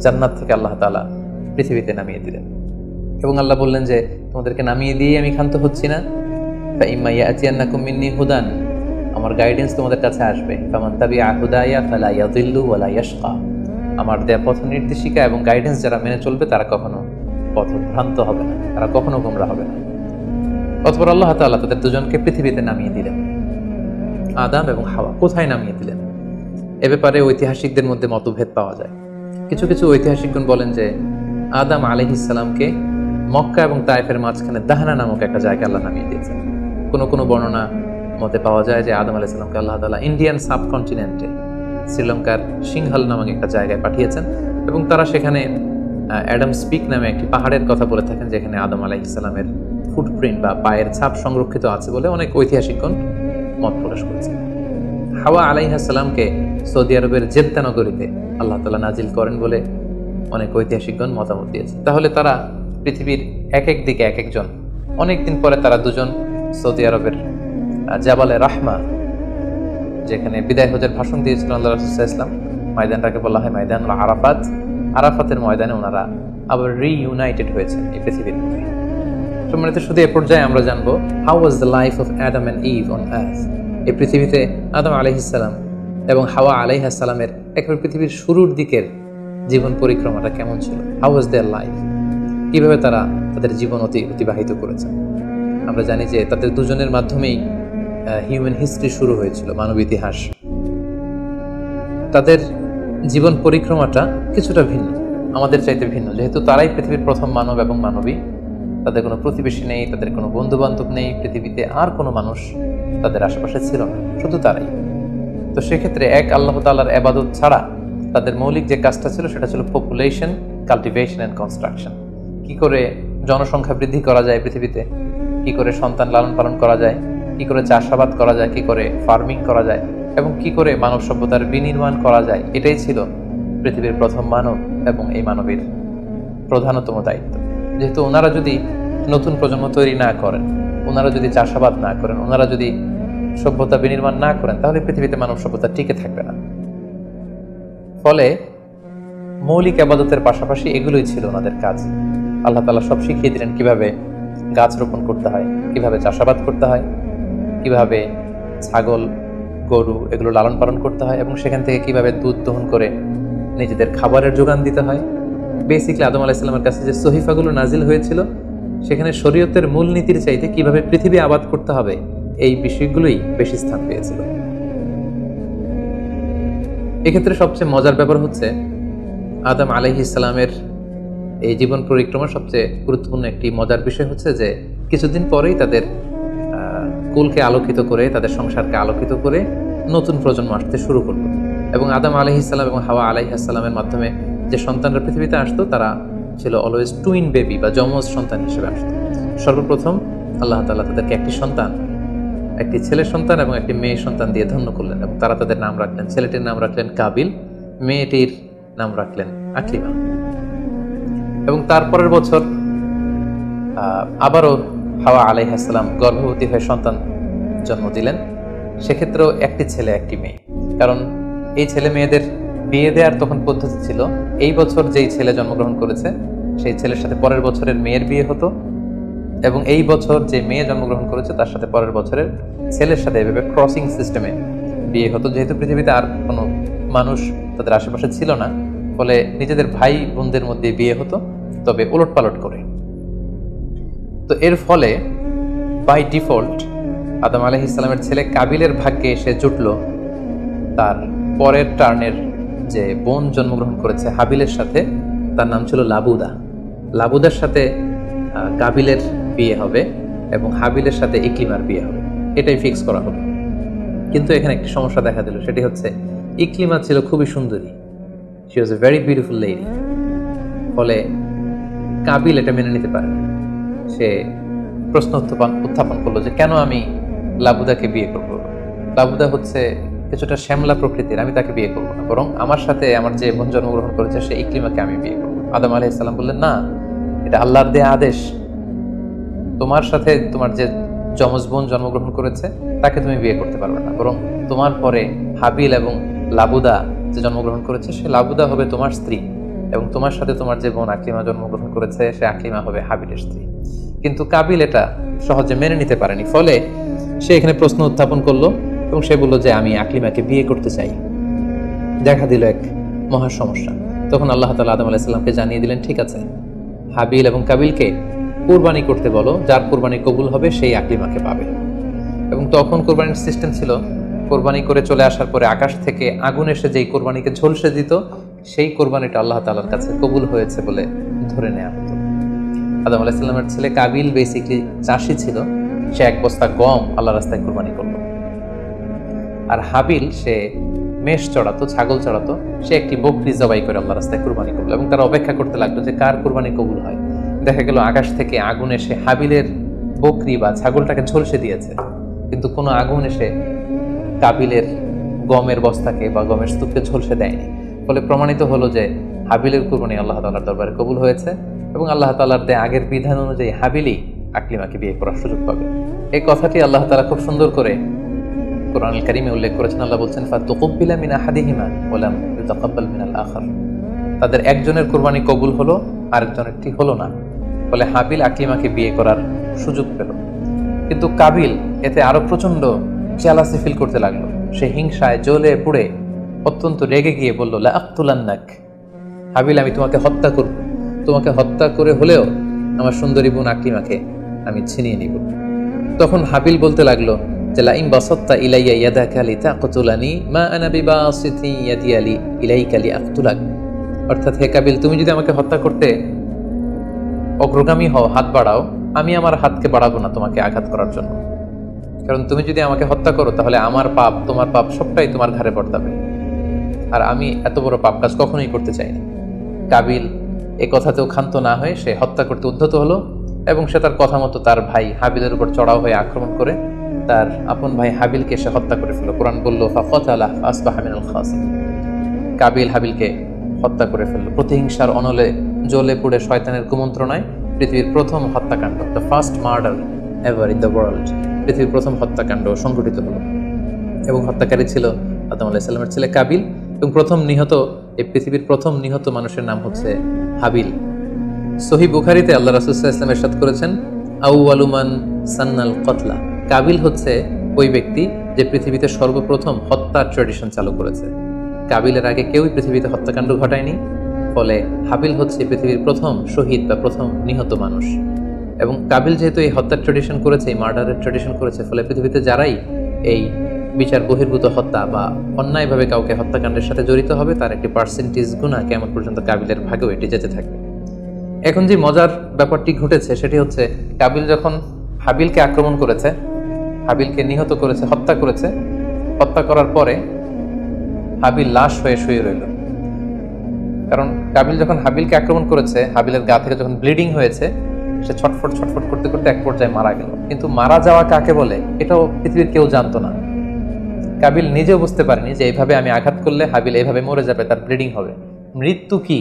জান্নাত থেকে আল্লাহ তাআলা পৃথিবীতে নামিয়ে দিলেন, এবং আল্লাহ বললেন যে তোমাদেরকে নামিয়ে দিয়ে আমি ক্ষান্ত হচ্ছি না। ফাইম্মা ইয়াতিয়ান্নাকুম মিন্নি হুদান, আমার গাইডেন্স তোমাদের কাছে আসবে। ফামান তাবিআ হুদায়া ফালা ইয়াযিল্লু ওয়ালা ইয়াশকা, আমার দেয়া পথ নির্দেশিকা এবং গাইডেন্স যারা মেনে চলবে তারা কখনো পথভ্রান্ত হবে না, তারা কখনো গোমরা হবে না। অতঃপর আল্লাহ তাআলা তাদের দুজনকে পৃথিবীতে নামিয়ে দিলেন। আদম এবং হাওয়া কোথায় নামিয়ে দিলেন এ ব্যাপারে ঐতিহাসিকদের মধ্যে মতভেদ পাওয়া যায়। কিছু কিছু ঐতিহাসিকগণ বলেন যে আদম আলাইহিসসালামকে মক্কা এবং তায়েফের মাঝখানে দাহনা নামক একটা জায়গায় আল্লাহ নামিয়ে দিয়েছেন। কোনো কোনো বর্ণনা মতে পাওয়া যায় যে আদম আলাইহিস সালামকে আল্লাহ তাআলা ইন্ডিয়ান সাবকন্টিনেন্টে শ্রীলঙ্কার সিংহাল নামক একটা জায়গায় পাঠিয়েছেন, এবং তারা সেখানে অ্যাডামস পিক নামে একটি পাহাড়ের কথা বলে থাকেন, যেখানে আদম আলাইহিস সালামের ফুটপ্রিন্ট বা পায়ের ছাপ সংরক্ষিত আছে বলে অনেক ঐতিহাসিকগণ মত প্রকাশ করেছেন। হাওয়া আলাইহিস সালামকে সৌদি আরবের জেদ্দা নগরীতে আল্লাহ তাআলা নাজিল করেন বলে অনেক ঐতিহাসিকগণ মতামত দিয়েছে। তাহলে তারা পৃথিবীর এক এক দিকে এক একজন, অনেকদিন পরে তারা দুজন সৌদি আরবের জাবালে রাহমা, যেখানে বিদায় হজের ভাষণ দিয়েছিলেন আল্লাহ রাসূল সাল্লাল্লাহু আলাইহি ওয়াসাল্লাম, ময়দানটাকে বলা হয় ময়দানুল আরাফাত। আরাফাতের ময়দানে ওনারা আবার রিইউনাইটেড হয়েছেন এই পৃথিবীর মধ্যে। সম্মানিত, শুধু এ পর্যায়ে আমরা জানবো how was the life of Adam and Eve on earth. এই পৃথিবীতে আদম আলাইহিস সালাম এবং হাওয়া আলাইহিস সালামের একেবারে পৃথিবীর শুরুর দিকের জীবন পরিক্রমাটা কেমন ছিল, হাউ ওয়াজ দেয়ার লাইফ, কিভাবে তারা তাদের জীবন অতিবাহিত করেছেন। আমরা জানি যে তাদের দুজনের মাধ্যমেই হিউম্যান হিস্ট্রি শুরু হয়েছিল, মানব ইতিহাস। তাদের জীবন পরিক্রমাটা কিছুটা ভিন্ন, আমাদের চাইতে ভিন্ন, যেহেতু তারাই পৃথিবীর প্রথম মানব এবং মানবী। তাদের কোনো প্রতিবেশী নেই, তাদের কোনো বন্ধু বান্ধব নেই, পৃথিবীতে আর কোনো মানুষ তাদের আশেপাশে ছিল না, শুধু তারাই। তো সেক্ষেত্রে এক আল্লাহ তাআলার ইবাদত ছাড়া তাদের মৌলিক যে কাজটা ছিল সেটা ছিল পপুলেশন, কাল্টিভেশন অ্যান্ড কনস্ট্রাকশন। কি করে জনসংখ্যা বৃদ্ধি করা যায় পৃথিবীতে, কি করে সন্তান লালন পালন করা যায়, কি করে চাষাবাদ করা যায়, কি করে ফার্মিং করা যায়, এবং কি করে মানব সভ্যতার বিনির্মাণ করা যায়, এটাই ছিল পৃথিবীর প্রথম মানব এবং এই মানবের প্রধানতম দায়িত্ব। যেহেতু ওনারা যদি নতুন প্রজন্ম তৈরি না করেন, ওনারা যদি চাষাবাদ না করেন, ওনারা যদি সভ্যতা বিনির্মাণ না করেন, তাহলে পৃথিবীতে মানব সভ্যতা টিকে থাকবে না। ফলে মৌলিক ইবাদতের পাশাপাশি এগুলোই ছিল ওনাদের কাজ। আল্লাহ তাআলা সব শিখিয়ে দিলেন কিভাবে গাছ রোপণ করতে হয়, কিভাবে চাষাবাদ করতে হয়, কিভাবে ছাগল গরু এগুলো লালন পালন করতে হয়, এবং সেখান থেকে কিভাবে দুধ দহন করে নিজেদের খাবারের যোগান দিতে হয়। বেসিক্যালি আদম আলাইহিস সালামের কাছে যে সহিফাগুলো নাজিল হয়েছিল সেখানে শরীয়তের মূলনীতির চাইতে কিভাবে পৃথিবী আবাদ করতে হবে এই বিষয়গুলোই বেশি স্থান পেয়েছিল। এক্ষেত্রে সবচেয়ে মজার ব্যাপার হচ্ছে আদম আলাইহিস সালামের এই জীবন পরিক্রমার সবচেয়ে গুরুত্বপূর্ণ একটি মজার বিষয় হচ্ছে যে কিছুদিন পরেই তাদের কুলকে আলোকিত করে, তাদের সংসারকে আলোকিত করে নতুন প্রজন্ম আসতে শুরু করলো, এবং আদম আলাইহিস সালাম এবং হাওয়া আলাইহিস সালামের মাধ্যমে যে সন্তানরা পৃথিবীতে আসতো তারা ছিল অলওয়েজ টুইন বেবি বা যমজ সন্তান হিসেবে আসতো। সর্বপ্রথম আল্লাহ তাআলা তাদেরকে একটি সন্তান, একটি ছেলে সন্তান এবং একটি মেয়ে সন্তান দিয়ে ধন্য করলেন, এবং তারা তাদের নাম রাখলেন, ছেলেটির নাম রাখলেন কাবিল, মেয়েটির নাম রাখলেন আকলিমা। এবং তারপরের বছর আবারও হাওয়া আলাইহিস সালাম গর্ভবতী হয়ে সন্তান জন্ম দিলেন। সেক্ষেত্রেও একটি ছেলে একটি মেয়ে, কারণ এই ছেলে মেয়েদের বিয়ে দেওয়ার তখন পদ্ধতি ছিল এই বছর যেই ছেলে জন্মগ্রহণ করেছে সেই ছেলের সাথে পরের বছরের মেয়ের বিয়ে হতো, এবং এই বছর যে মেয়ে জন্মগ্রহণ করেছে তার সাথে পরের বছরের ছেলের সাথে এভাবে ক্রসিং সিস্টেমে বিয়ে হতো। যেহেতু পৃথিবীতে আর কোনো মানুষ তাদের আশেপাশে ছিল না, ফলে নিজেদের ভাই বোনদের মধ্যে বিয়ে হতো, তবে উলট পালট করে। তো এর ফলে বাই ডিফল্ট আদম আলাইহিস সালামের ছেলে কাবিলের ভাগ্যে এসে জুটল তার পরের টার্নের যে বোন জন্মগ্রহণ করেছে হাবিলের সাথে, তার নাম ছিল লাবুদা। লাবুদার সাথে কাবিলের বিয়ে হবে এবং হাবিলের সাথে ইকলিমার বিয়ে হবে, এটাই ফিক্স করা হলো। কিন্তু এখানে একটি সমস্যা দেখা দিল, সেটি হচ্ছে ইকলিমা ছিল খুবই সুন্দরী, she was a very beautiful lady. ফলে কাবিল এটা মেনে নিতে পারে। সে প্রশ্ন উত্থাপন করলো যে কেন আমি লাবুদাকে বিয়ে করবো? লাবুদা হচ্ছে কিছুটা শ্যামলা প্রকৃতির, আমি তাকে বিয়ে করবো না, বরং আমার সাথে আমার যে বোন জন্মগ্রহণ করেছে সে ইকলিমাকে আমি বিয়ে করবো। আদম আলাইহিস সালাম বললেন, না, এটা আল্লাহর দেয়া আদেশ। তোমার সাথে তোমার যে যমজ বোন জন্মগ্রহণ করেছে তাকে তুমি বিয়ে করতে পারবে না, বরং তোমার পরে হাবিল এবং লাবুদা যে জন্মগ্রহণ করেছে সে লাবুদা হবে তোমার স্ত্রী, এবং তোমার সাথে তোমার যে বোন আকলিমা জন্মগ্রহণ করেছে সে আকলিমা হবে হাবিলের স্ত্রী। কিন্তু কাবিল এটা সহজে মেনে নিতে পারেনি, ফলে সে এখানে প্রশ্ন উত্থাপন করলো এবং সে বলল যে আমি আকলিমাকে বিয়ে করতে চাই। দেখা দিল এক মহা সমস্যা। তখন আল্লাহ তাআলা আদম আলাইহিস সালামকে জানিয়ে দিলেন, ঠিক আছে, হাবিল এবং কাবিলকে কুরবানি করতে বলো, যার কুরবানি কবুল হবে সেই আকলিমাকে পাবে। এবং তখন কোরবানির সিস্টেম ছিল, কোরবানি করে চলে আসার পরে আকাশ থেকে আগুন এসে যেই কোরবানিকে ঝলসে দিত সেই কোরবানিটা আল্লাহ তাআলার কাছে কবুল হয়েছে বলে ধরে নেওয়া হতো। আদম আলাইহিস সালামের ছেলে কাবিল বেসিক্যালি চাষি ছিল, সে এক বস্তা গম আল্লাহর রাস্তায় কোরবানি করলো। আর হাবিল সে মেষ চড়াতো, ছাগল চড়াতো, সে একটি বকরি জবাই করে আল্লাহর রাস্তায় কুরবানি করলো এবং তারা অপেক্ষা করতে লাগলো যে কার কুরবানি কবুল হয়। দেখা গেল আকাশ থেকে আগুন এসে হাবিলের বকরি বা ছাগলটাকে ঝলসে দিয়েছে, কিন্তু কোনো আগুন এসে কাবিলের গমের বস্তাকে বা গমের স্তূপকে ঝলসে দেয়নি। ফলে প্রমাণিত হলো যে হাবিলের কুরবানি আল্লাহ তাআলার দরবারে কবুল হয়েছে এবং আল্লাহ তাআলার দেয়া আগের বিধান অনুযায়ী হাবিলই আকলিমাকে বিয়ে করার সুযোগ পাবে। এই কথাটি আল্লাহ তাআলা খুব সুন্দর করে কোরআনুল কারীমে উল্লেখ করেছেন। আল্লাহ বলছেন, ফাতুকুব্বিলা মিন আহাদিহিমা ওয়া লাম ইউতাকাব্বাল মিনাল আখার। তাদের একজনের কুরবানি কবুল হলো, আরেকজনেরটি হলো না, ফলে হাবিল আকলিমাকে বিয়ে করার সুযোগ পেল। কিন্তু কাবিল এতে আরো প্রচন্ড জেলাসি ফিল করতে লাগলো। সে হিংসায় জ্বলে পুড়ে অত্যন্ত রেগে গিয়ে বলল, লা আক্তুলান্নাক, হাবিল আমি তোমাকে হত্যা করব, তোমাকে হত্যা করে হলেও আমার সুন্দরী বোন আকলিমাকে আমি ছিনিয়ে নিব। তখন হাবিল বলতে লাগলো যে লাইন বাসাত্তা ইলাইয়া ইয়াদাকা লিতাকতুলানি মা আনা বিবাসিতি ইয়াদি ইলাইকা লিআকতুলাক। অর্থাৎ হে কাবিল, তুমি যদি আমাকে হত্যা করতে অগ্রগামী হও, হাত বাড়াও, আমি আমার হাতকে বাড়াবো না তোমাকে আঘাত করার জন্য, কারণ তুমি যদি আমাকে হত্যা করো তাহলে আমার পাপ তোমার পাপ সবটাই তোমার ঘাড়ে বর্তাবে, আর আমি এত বড় পাপ কাজ কখনোই করতে চাইনি। কাবিল এ কথাতেও ক্ষান্ত না হয়ে সে হত্যা করতে উদ্ধত হলো এবং সে তার কথা মতো তার ভাই হাবিলের উপর চড়াও হয়ে আক্রমণ করে তার আপন ভাই হাবিলকে সে হত্যা করে ফেলল। কোরআন বলল, ফাকাতালাহু ফাসবাহা মিনাল খাসিরিন। কাবিল হাবিলকে হত্যা করে ফেলল। প্রতিহিংসার অনলে জ্বলে পুড়ে শয়তানের কুমন্ত্রণায় পৃথিবীর প্রথম হত্যাকাণ্ড, the first murder ever in the world, পৃথিবীর প্রথম হত্যাকাণ্ড সংঘটিত হলো এবং হত্যাকারী ছিল আদম আলাইহিস সালামের ছেলে কাবিল। এবং এই পৃথিবীর প্রথম নিহত মানুষের নাম হচ্ছে হাবিল। সহিহ বুখারীতে আল্লাহ রাসূল সাল্লাল্লাহু আলাইহি ওয়াসাল্লাম ইরশাদ করেছেন, আউয়ালু মান সান্নাল কতলা। কাবিল হচ্ছে ওই ব্যক্তি যে পৃথিবীতে সর্বপ্রথম হত্যার ট্র্যাডিশন চালু করেছে। কাবিলের আগে কেউই পৃথিবীতে হত্যাকাণ্ড ঘটায়নি, ফলে হাবিল হচ্ছে পৃথিবীর প্রথম শহীদ বা প্রথম নিহত মানুষ। এবং কাবিল যেহেতু এই হত্যার ট্র্যাডিশন করেছে, এই মার্ডারের ট্র্যাডিশন করেছে, ফলে পৃথিবীতে যারাই এই বিচার বহির্ভূত হত্যা বা অন্যায়ভাবে কাউকে হত্যাকাণ্ডের সাথে জড়িত হবে তার একটি পার্সেন্টেজ গুণা কিয়ামত পর্যন্ত কাবিলের ভাগেও এটি যেতে থাকবে। এখন যে মজার ব্যাপারটি ঘটেছে সেটি হচ্ছে, কাবিল যখন হাবিলকে আক্রমণ করেছে, হাবিলকে নিহত করেছে, হত্যা করেছে, হত্যা করার পরে হাবিল লাশ হয়ে শুয়ে রইল। কারণ কাবিল যখন হাবিলকে আক্রমণ করেছে, হাবিলের গা থেকে যখন ব্লিডিং হয়েছে, সে ছটফট ছটফট করতে করতে এক পর্যায়ে মারা গেল। কিন্তু মারা যাওয়া কাকে বলে এটাও পৃথিবীর কেউ জানতো না। কাবিল নিজেও বুঝতে পারেনি যে এইভাবে আমি আঘাত করলে হাবিল এইভাবে মরে যাবে, তার ব্লিডিং হবে। মৃত্যু কি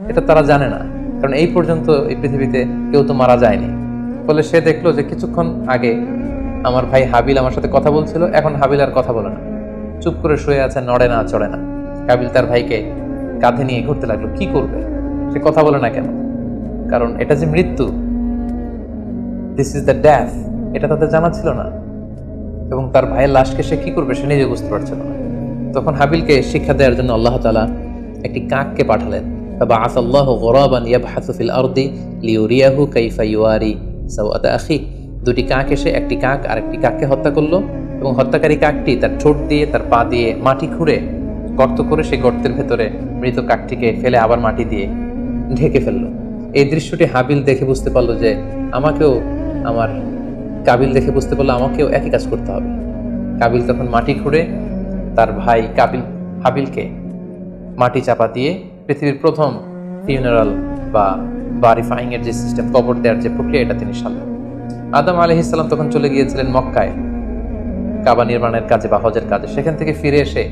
এটা তারা জানে না, কারণ এই পর্যন্ত এই পৃথিবীতে কেউ তো মারা যায়নি। ফলে সে দেখলো যে কিছুক্ষণ আগে আমার ভাই হাবিল আমার সাথে কথা বলছিল, এখন হাবিল আর কথা বলে না, চুপ করে শুয়ে আছে, নড়ে না চড়ে না। কাবিল তার ভাইকে কাঁধে নিয়ে ঘুরতে লাগলো। কি করবে? সে কথা বলে না কেন? কারণ এটা যে মৃত্যু, দিস ইজ দ্য ডেথ, এটা তাদের জানা ছিল না। এবং তার ভাইয়ের লাশকে সে কি করবে সে নিজে বুঝতে পারছিল না। তখন হাবিলকে শিক্ষা দেওয়ার জন্য আল্লাহ তাআলা একটি কাককে পাঠালেন। ফাবাআসাল্লাহু গুরাবান ইয়াবহাসু ফিল আরদি লিউরিয়াহু কাইফা ইউয়ারি সাওয়াতা আখি। দুটি কাক এসে একটি কাক আর একটি কাককে হত্যা করলো এবং হত্যাকারী কাকটি তার ঠোঁট দিয়ে তার পা দিয়ে মাটি খুঁড়ে গর্ত করে সেই গর্তের ভেতরে মৃত কাকটিকে ফেলে আবার মাটি দিয়ে ঢেকে ফেললো। এই দৃশ্যটি হাবিল দেখে বুঝতে পারলো যে কাবিল দেখে বুঝতে পারলো আমাকেও একই কাজ করতে হবে। কাবিল তখন মাটি খুঁড়ে তার ভাই হাবিলকে মাটি চাপা দিয়ে পৃথিবীর প্রথম ফিউনারাল বা বারিফাইং এর যে সিস্টেম, কবর দেওয়ার যে প্রক্রিয়া, এটা তিনি সারলেন। আদম আলাইহিস সালাম তখন চলে গিয়েছিলেন মক্কায় কাবা নির্মাণের কাজে বা হজের কাজে। সেখান থেকে ফিরে এসে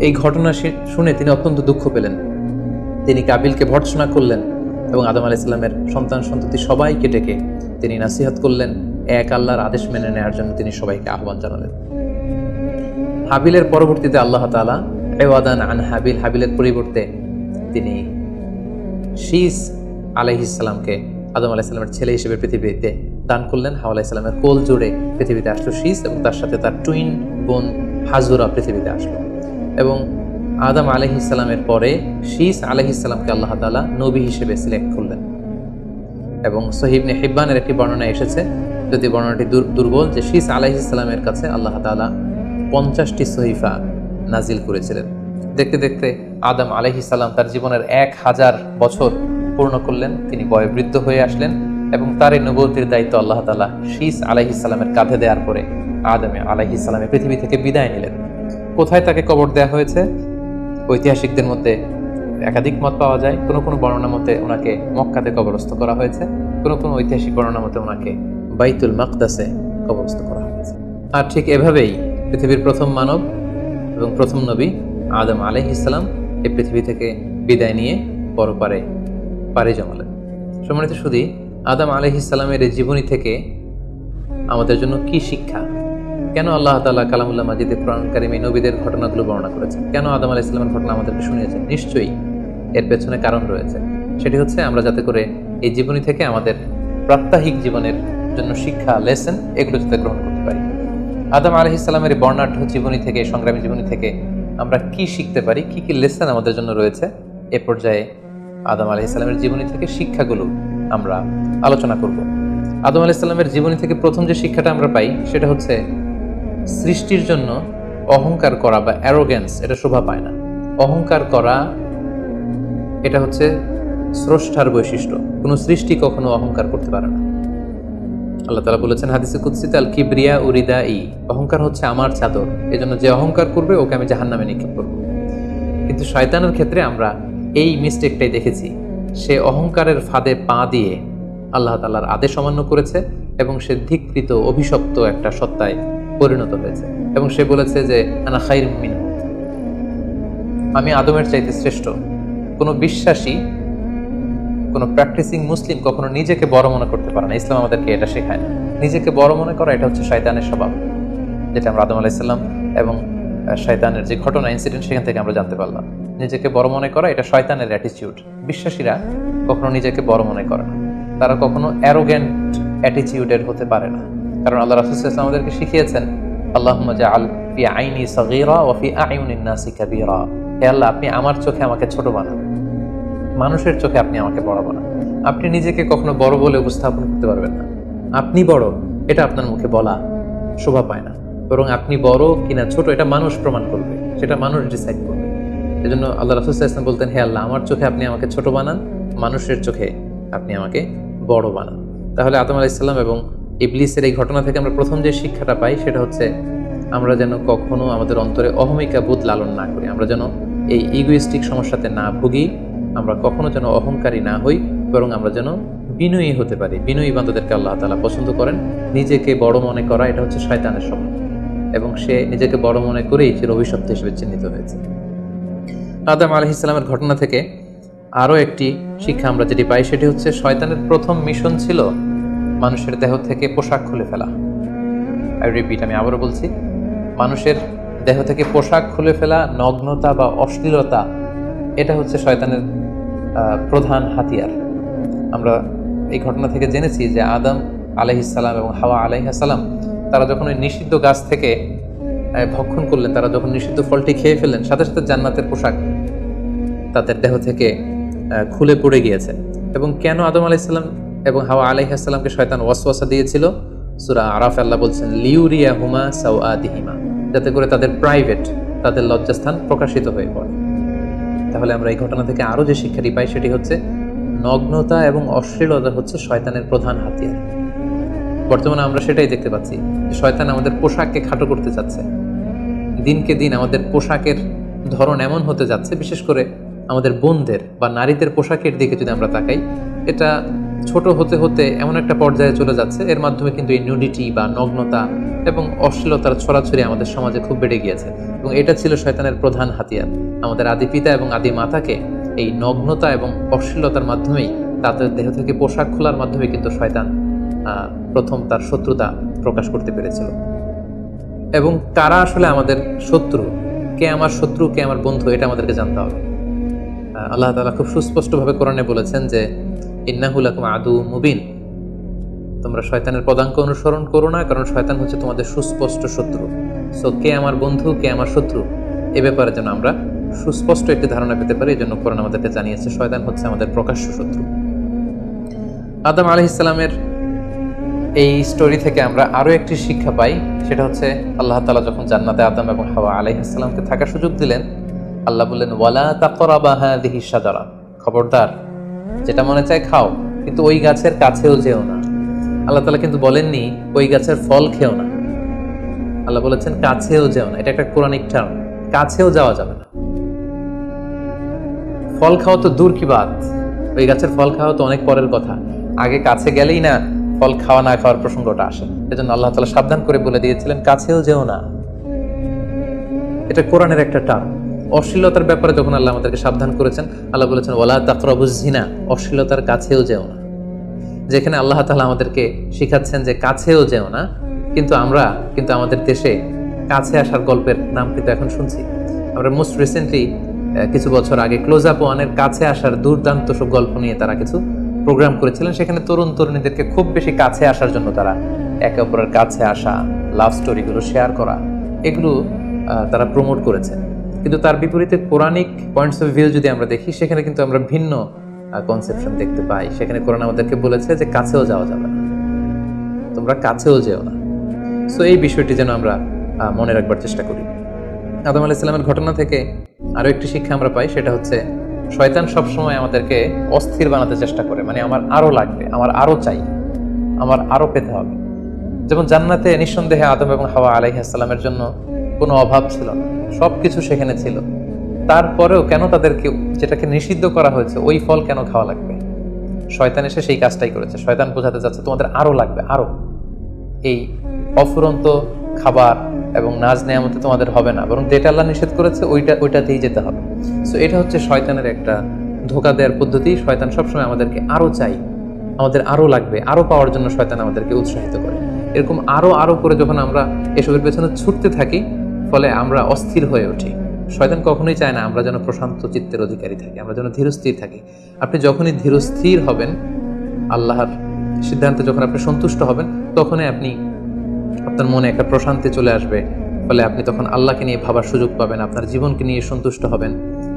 এই ঘটনা শুনে তিনি অত্যন্ত দুঃখ পেলেন। তিনি কাবিলকে ভর্ৎসনা করলেন এবং আদম আলাইহিস সালামের সন্তান সন্ততি সবাইকে ডেকে তিনি নাসিহত করলেন, এক আল্লাহর আদেশ মেনে নেওয়ার জন্য তিনি সবাইকে আহ্বান জানালেন। হাবিলের পরবর্তীতে আল্লাহ তাআলা এওয়াদান আন হাবিল, হাবিলের পরিবর্তে তিনি শীস আলাইহিস সালামকে আদম আলাইহিস সালামের ছেলে হিসেবে পৃথিবীতে দান করলেন। হাওয়া আলাইহিস সালামের কোল জুড়ে পৃথিবীতে আসলো শীস, এবং তার সাথে তার টুইন বোন হাজুরা পৃথিবীতে আসলো। এবং আদম আলাইহিস সালামের পরে শীস আলাইহিস সালামকে আল্লাহ তাআলা নবী হিসেবে সিলেক্ট করলেন। এবং সহিহ ইবনে হিব্বানের একটি বর্ণনা এসেছে, যদি বর্ণনাটি দুর্বল, যে শীস আলাইহিস সালামের কাছে আল্লাহ তাআলা 50টি সহিফা নাজিল করেছিলেন। দেখতে দেখতে আদম আলাইহিস সালাম তার জীবনের 1000 বছর পূর্ণ করলেন। তিনি বয়োবৃদ্ধ হয়ে আসলেন এবং তার এই নবুয়তির দায়িত্ব আল্লাহ তাআলা শীস আলাইহিস সালামের কাঁধে দেওয়ার পরে আদম আলাইহিস সালামের পৃথিবী থেকে বিদায় নিলেন। কোথায় তাকে কবর দেওয়া হয়েছে? ঐতিহাসিকদের মধ্যে একাধিক মত পাওয়া যায়। কোনো কোনো বর্ণনা মতে ওনাকে মক্কাতে কবরস্থ করা হয়েছে, কোনো কোনো ঐতিহাসিক বর্ণনা মতে ওনাকে বাইতুল মাকদাসে কবরস্থ করা হয়েছে। আর ঠিক এভাবেই পৃথিবীর প্রথম মানব এবং প্রথম নবী আদম আলাইহিস সালাম এই পৃথিবী থেকে বিদায় নিয়ে পরপারে পাড়ি জমালেন। সম্মানিত সুধী, আদম আলাইহিস সালামের এই জীবনী থেকে আমাদের জন্য কি শিক্ষা? কেন আল্লাহ তাআলা কালামুল্লাহ মাজিদে কোরআন কারীমে নবীদের ঘটনাগুলো বর্ণনা করেছেন? কেন আদম আলাইহিস সালামের ঘটনা আমাদেরকে শুনিয়েছেন? নিশ্চয়ই এর পেছনে কারণ রয়েছে। সেটি হচ্ছে আমরা যাতে করে এই জীবনী থেকে আমাদের প্রাত্যহিক জীবনের জন্য শিক্ষা, লেসন, এগুলো যাতে গ্রহণ করতে পারি। আদম আলাইহিস সালামের এই বর্ণাঢ্য জীবনী থেকে, সংগ্রামী জীবনী থেকে আমরা কি শিখতে পারি, কি কি লেসন আমাদের জন্য রয়েছে, এ পর্যায়ে আদম আলাইহিস সালামের জীবনী থেকে শিক্ষাগুলো আমরা আলোচনা করব। আদম আলাইহিস সালামের জীবনী থেকে প্রথম যে শিক্ষাটা আমরা পাই সেটা হচ্ছে সৃষ্টির জন্য অহংকার করা বা অ্যারোগেন্স এটা শোভা পায় না। অহংকার করা এটা হচ্ছে স্রষ্টার বৈশিষ্ট্য। কোনো সৃষ্টি কখনো অহংকার করতে পারে না। আল্লাহ তাআলা বলেছেন হাদিসে কুদসিতে, আল কিবরিয়া উরিদাই, অহংকার হচ্ছে আমার চাদর, এজন্য যে অহংকার করবে ওকে আমি জাহান্নামে নিক্ষেপ করব। কিন্তু শয়তানের ক্ষেত্রে আমরা এই মিস্টেকটাই দেখেছি। সে অহংকারের ফাঁদে পা দিয়ে আল্লাহ তাআলার আদেশ অমান্য করেছে এবং সে ধিক্কৃত, অভিশপ্ত একটা সত্তায় পরিণত হয়েছে। এবং সে বলেছে যে আনা খায়রুম মিনহু, আমি আদমের চাইতে শ্রেষ্ঠ। কোনো বিশ্বাসী, কোনো প্র্যাকটিসিং মুসলিম কখনো নিজেকে বড় মনে করতে পারে না। ইসলাম আমাদেরকে এটা শেখায় না। নিজেকে বড় মনে করা এটা হচ্ছে শয়তানের স্বভাব, যেটা আমরা আদম আলাইহিস সালাম এবং শয়তানের যে ঘটনা, ইনসিডেন্ট, সেখান থেকে আমরা জানতে পারলাম। নিজেকে বড় মনে করা এটা শয়তানের অ্যাটিটিউড। বিশ্বাসীরা কখনো নিজেকে বড় মনে করে না। তারা কখনো অ্যারোগেন্ট অ্যাটিটিউডের হতে পারে না। কারণ আল্লাহ রাসূল সাল্লাল্লাহু আলাইহি ওয়াসাল্লাম আমাদেরকে শিখিয়েছেন, আল্লাহুম্মা জাআল ফি আইনি সাগীরা ওয়া ফি আ'ইউনিন নাসি কাবীরা। হে আল্লাহ, আপনি আমার চোখে আমাকে ছোট বানান, মানুষের চোখে আপনি আমাকে বড় বানান। আপনি নিজেকে কখনো বড় বলে উপস্থাপন করতে পারবেন না। আপনি বড়, এটা আপনার মুখে বলা শোভা পায় না। বরং আপনি বড় কিনা ছোট এটা মানুষ প্রমাণ করবে, সেটা মানুষ ডিসাইড করবে। এজন্য আল্লাহ রাসূল সাল্লাল্লাহু আলাইহি ওয়াসাল্লাম বলতেন, হে আল্লাহ, আমার চোখে আপনি আমাকে ছোট বানান, মানুষের চোখে আপনি আমাকে বড় বানান। তাহলে আদম আলাইহিস সালাম এবং ইবলিসের এই ঘটনা থেকে আমরা প্রথম যে শিক্ষাটা পাই সেটা হচ্ছে আমরা যেন কখনো আমাদের অন্তরে অহমিকা বোধ লালন না করি। আমরা যেন এই ইগোইস্টিক সমস্যাতে না ভুগি। আমরা কখনো যেন অহংকারী না হই, বরং আমরা যেন বিনয়ী হতে পারি। বিনয়ী বান্দাদেরকে আল্লাহ তাআলা পছন্দ করেন। নিজেকে বড় মনে করা এটা হচ্ছে শয়তানের স্বভাব, এবং সে নিজেকে বড় মনে করেই সে অভিশপ্ত হিসেবে চিহ্নিত হয়েছে। আদম আলাইহিস সালামের ঘটনা থেকে আরও একটি শিক্ষা আমরা যেটি পাই সেটি হচ্ছে শয়তানের প্রথম মিশন ছিল মানুষের দেহ থেকে পোশাক খুলে ফেলা। আমি আবারও বলছি, মানুষের দেহ থেকে পোশাক খুলে ফেলা, নগ্নতা বা অশ্লীলতা, এটা হচ্ছে শয়তানের প্রধান হাতিয়ার। আমরা এই ঘটনা থেকে জেনেছি যে আদম আলাইহিস সালাম এবং হাওয়া আলাইহিস সালাম তারা যখন ওই নিষিদ্ধ গাছ থেকে ভক্ষণ করলেন, তারা যখন নিষিদ্ধ ফলটি খেয়ে ফেললেন, সাথে সাথে জান্নাতের পোশাক তাদের দেহ থেকে খুলে পড়ে গিয়েছে। এবং কেন আদম আলাইহিস সালাম এবং হাওয়া আলাইহিস সালামকে শয়তান ওয়াসওয়াসা দিয়েছিল? সূরা আরাফ আল্লাহ বলছেন, লিউরিয়াহুমা সাওআতিহিমা, যাতে করে তাদের প্রাইভেট, তাদের লজ্জাস্থান প্রকাশিত হয়ে পড়ে। তাহলে আমরা এই ঘটনা থেকে আরও যে শিক্ষাটি পাই সেটি হচ্ছে নগ্নতা এবং অশ্লীলতা হচ্ছে শয়তানের প্রধান হাতিয়ার। বর্তমানে আমরা সেটাই দেখতে পাচ্ছি যে শয়তান আমাদের পোশাককে খাটো করতে চাচ্ছে। দিনকে দিন আমাদের পোশাকের ধরন এমন হতে যাচ্ছে, বিশেষ করে আমাদের বোনদের বা নারীদের পোশাকের দিকে যদি আমরা তাকাই, এটা ছোট হতে হতে এমন একটা পর্যায়ে চলে যাচ্ছে, এর মাধ্যমে কিন্তু এই নিউডিটি বা নগ্নতা এবং অশ্লীলতার ছড়াছড়ি আমাদের সমাজে খুব বেড়ে গিয়েছে। এবং এটা ছিল শয়তানের প্রধান হাতিয়ার। আমাদের আদি পিতা এবং আদি মাতাকে এই নগ্নতা এবং অশ্লীলতার মাধ্যমেই, তাদের দেহ থেকে পোশাক খোলার মাধ্যমে কিন্তু শয়তান প্রথম তার শত্রুতা প্রকাশ করতে পেরেছিল। এবং কারা আসলে আমাদের শত্রু, কে আমার শত্রু, কে আমার বন্ধু, এটা আমাদেরকে জানতে হবে। আল্লাহ তাআলা খুব সুস্পষ্টভাবে কোরআনে বলেছেন যে ইন্নাহু লাকুম আদুউম মুবিন, তোমরা শয়তানের পদাঙ্ক অনুসরণ করো না, কারণ শয়তান হচ্ছে তোমাদের সুস্পষ্ট শত্রু। সো কে আমার বন্ধু, কে আমার শত্রু, এ ব্যাপারে যেন আমরা সুস্পষ্ট একটি ধারণা পেতে পারি, এই জন্য কোরআন আমাদেরকে জানিয়েছে শয়তান হচ্ছে আমাদের প্রকাশ্য শত্রু। আদম আলাইহিস সালামের এই স্টোরি থেকে আমরা আরো একটি শিক্ষা পাই, সেটা হচ্ছে আল্লাহ তাআলা যখন জান্নাতে আদম এবং হাওয়া আলাইহিস সালামকে থাকার সুযোগ দিলেন, আল্লাহ বললেন ওয়ালা তাকরাবা হাযিহি শাজারা, খবরদার যেটা মনে চায় খাও, কিন্তু ওই গাছের কাছেও যেও না। আল্লাহ তাআলা কিন্তু বলেননি ওই গাছের ফল খেও না, আল্লাহ বলেছেন কাছেও যেও না। এটা একটা কোরআনিক টার্ম, কাছেও যাওয়া যাবে না। ফল খাওয়া তো দূর কি বাত, ওই গাছের ফল খাওয়া তো অনেক পরের কথা, আগে কাছে গেলেই না ফল খাওয়া না খাওয়ার প্রসঙ্গটা আসে। এজন্য আল্লাহ তাআলা সাবধান করে বলে দিয়েছিলেন কাছেও যেও না। এটা কোরআনের একটা টার্ম। অশ্লীলতার ব্যাপারে যখন আল্লাহ আমাদেরকে সাবধান করেছেন, আল্লাহ বলেছেন ওয়ালা তাকরাবুজ জিনা, অশ্লীলতার কাছেও যেও না। যেখানে আল্লাহ তাআলা আমাদেরকে শিখাচ্ছেন যে কাছেও যেও না, কিন্তু আমরা আমাদের দেশে কাছে আসার গল্পের নাম কিন্তু এখন শুনছি। আমরা মোস্ট রিসেন্টলি কিছু বছর আগে ক্লোজ আপ ওয়ানের কাছে আসার দুর্দান্ত সব গল্প নিয়ে তারা কিছু প্রোগ্রাম করেছিলেন। সেখানে তরুণ তরুণীদেরকে খুব বেশি কাছে আসার জন্য তারা একে অপরের কাছে আসা, লাভ স্টোরিগুলো শেয়ার করা, এগুলো তারা প্রমোট করেছেন। কিন্তু তার বিপরীতে কোরআনিক পয়েন্টস অফ ভিউ যদি আমরা দেখি, সেখানে কিন্তু আমরা ভিন্ন কনসেপশন দেখতে পাই। সেখানে কোরআন আমাদেরকে বলেছে যে কাছেও যাওয়া যাবে না, তোমরা কাছেও যেও না। সো এই বিষয়টি যেন আমরা মনে রাখবার চেষ্টা করি। আদম আলাইহিস সালামের ঘটনা থেকে আরো একটি শিক্ষা আমরা পাই, সেটা হচ্ছে শয়তান সবসময় আমাদেরকে অস্থির বানাতে চেষ্টা করে। মানে আমার আরো লাগবে, আমার আরো চাই, আমার আরো পেতে হবে। যেমন জান্নাতে নিঃসন্দেহে আদম এবং হাওয়া আলাইহিস সালামের জন্য কোনো অভাব ছিল না, সবকিছু সেখানে ছিল। তারপরেও কেন তাদেরকে, যেটাকে নিষিদ্ধ করা হয়েছে, ওই ফল কেন খাওয়া লাগবে? শয়তান এসে সেই কাজটাই করেছে। শয়তান বোঝাতে চাচ্ছে তোমাদের আরো লাগবে, আরো। এই অফুরন্ত খাবার এবং নাজ নেয়ামতে তোমাদের হবে না, বরং যেটা আল্লাহ নিষেধ করেছে ওইটাতেই যেতে হবে। সো এটা হচ্ছে শয়তানের একটা ধোঁকা দেওয়ার পদ্ধতি। শয়তান সবসময় আমাদেরকে আরো চাই, আমাদের আরো লাগবে, আরো পাওয়ার জন্য শয়তান আমাদেরকে উৎসাহিত করে। এরকম আরো আরো করে যখন আমরা এসবের পেছনে ছুটতে থাকি, ফলে আমরা অস্থির হয়ে উঠি। শয়তান কখনোই চায় না আমরা যেন প্রশান্ত চিত্তের অধিকারী থাকি, আমরা যেন ধীরস্থির থাকি। আপনি যখনই ধীরস্থির হবেন, আল্লাহর সিদ্ধান্তে যখন আপনি সন্তুষ্ট হবেন, তখনই আপনার মনে একটা প্রশান্তি চলে আসবে। ফলে আপনি তখন আল্লাহকে নিয়ে ভাবার সুযোগ পাবেন, আপনার জীবনকে নিয়ে সন্তুষ্ট হবেন।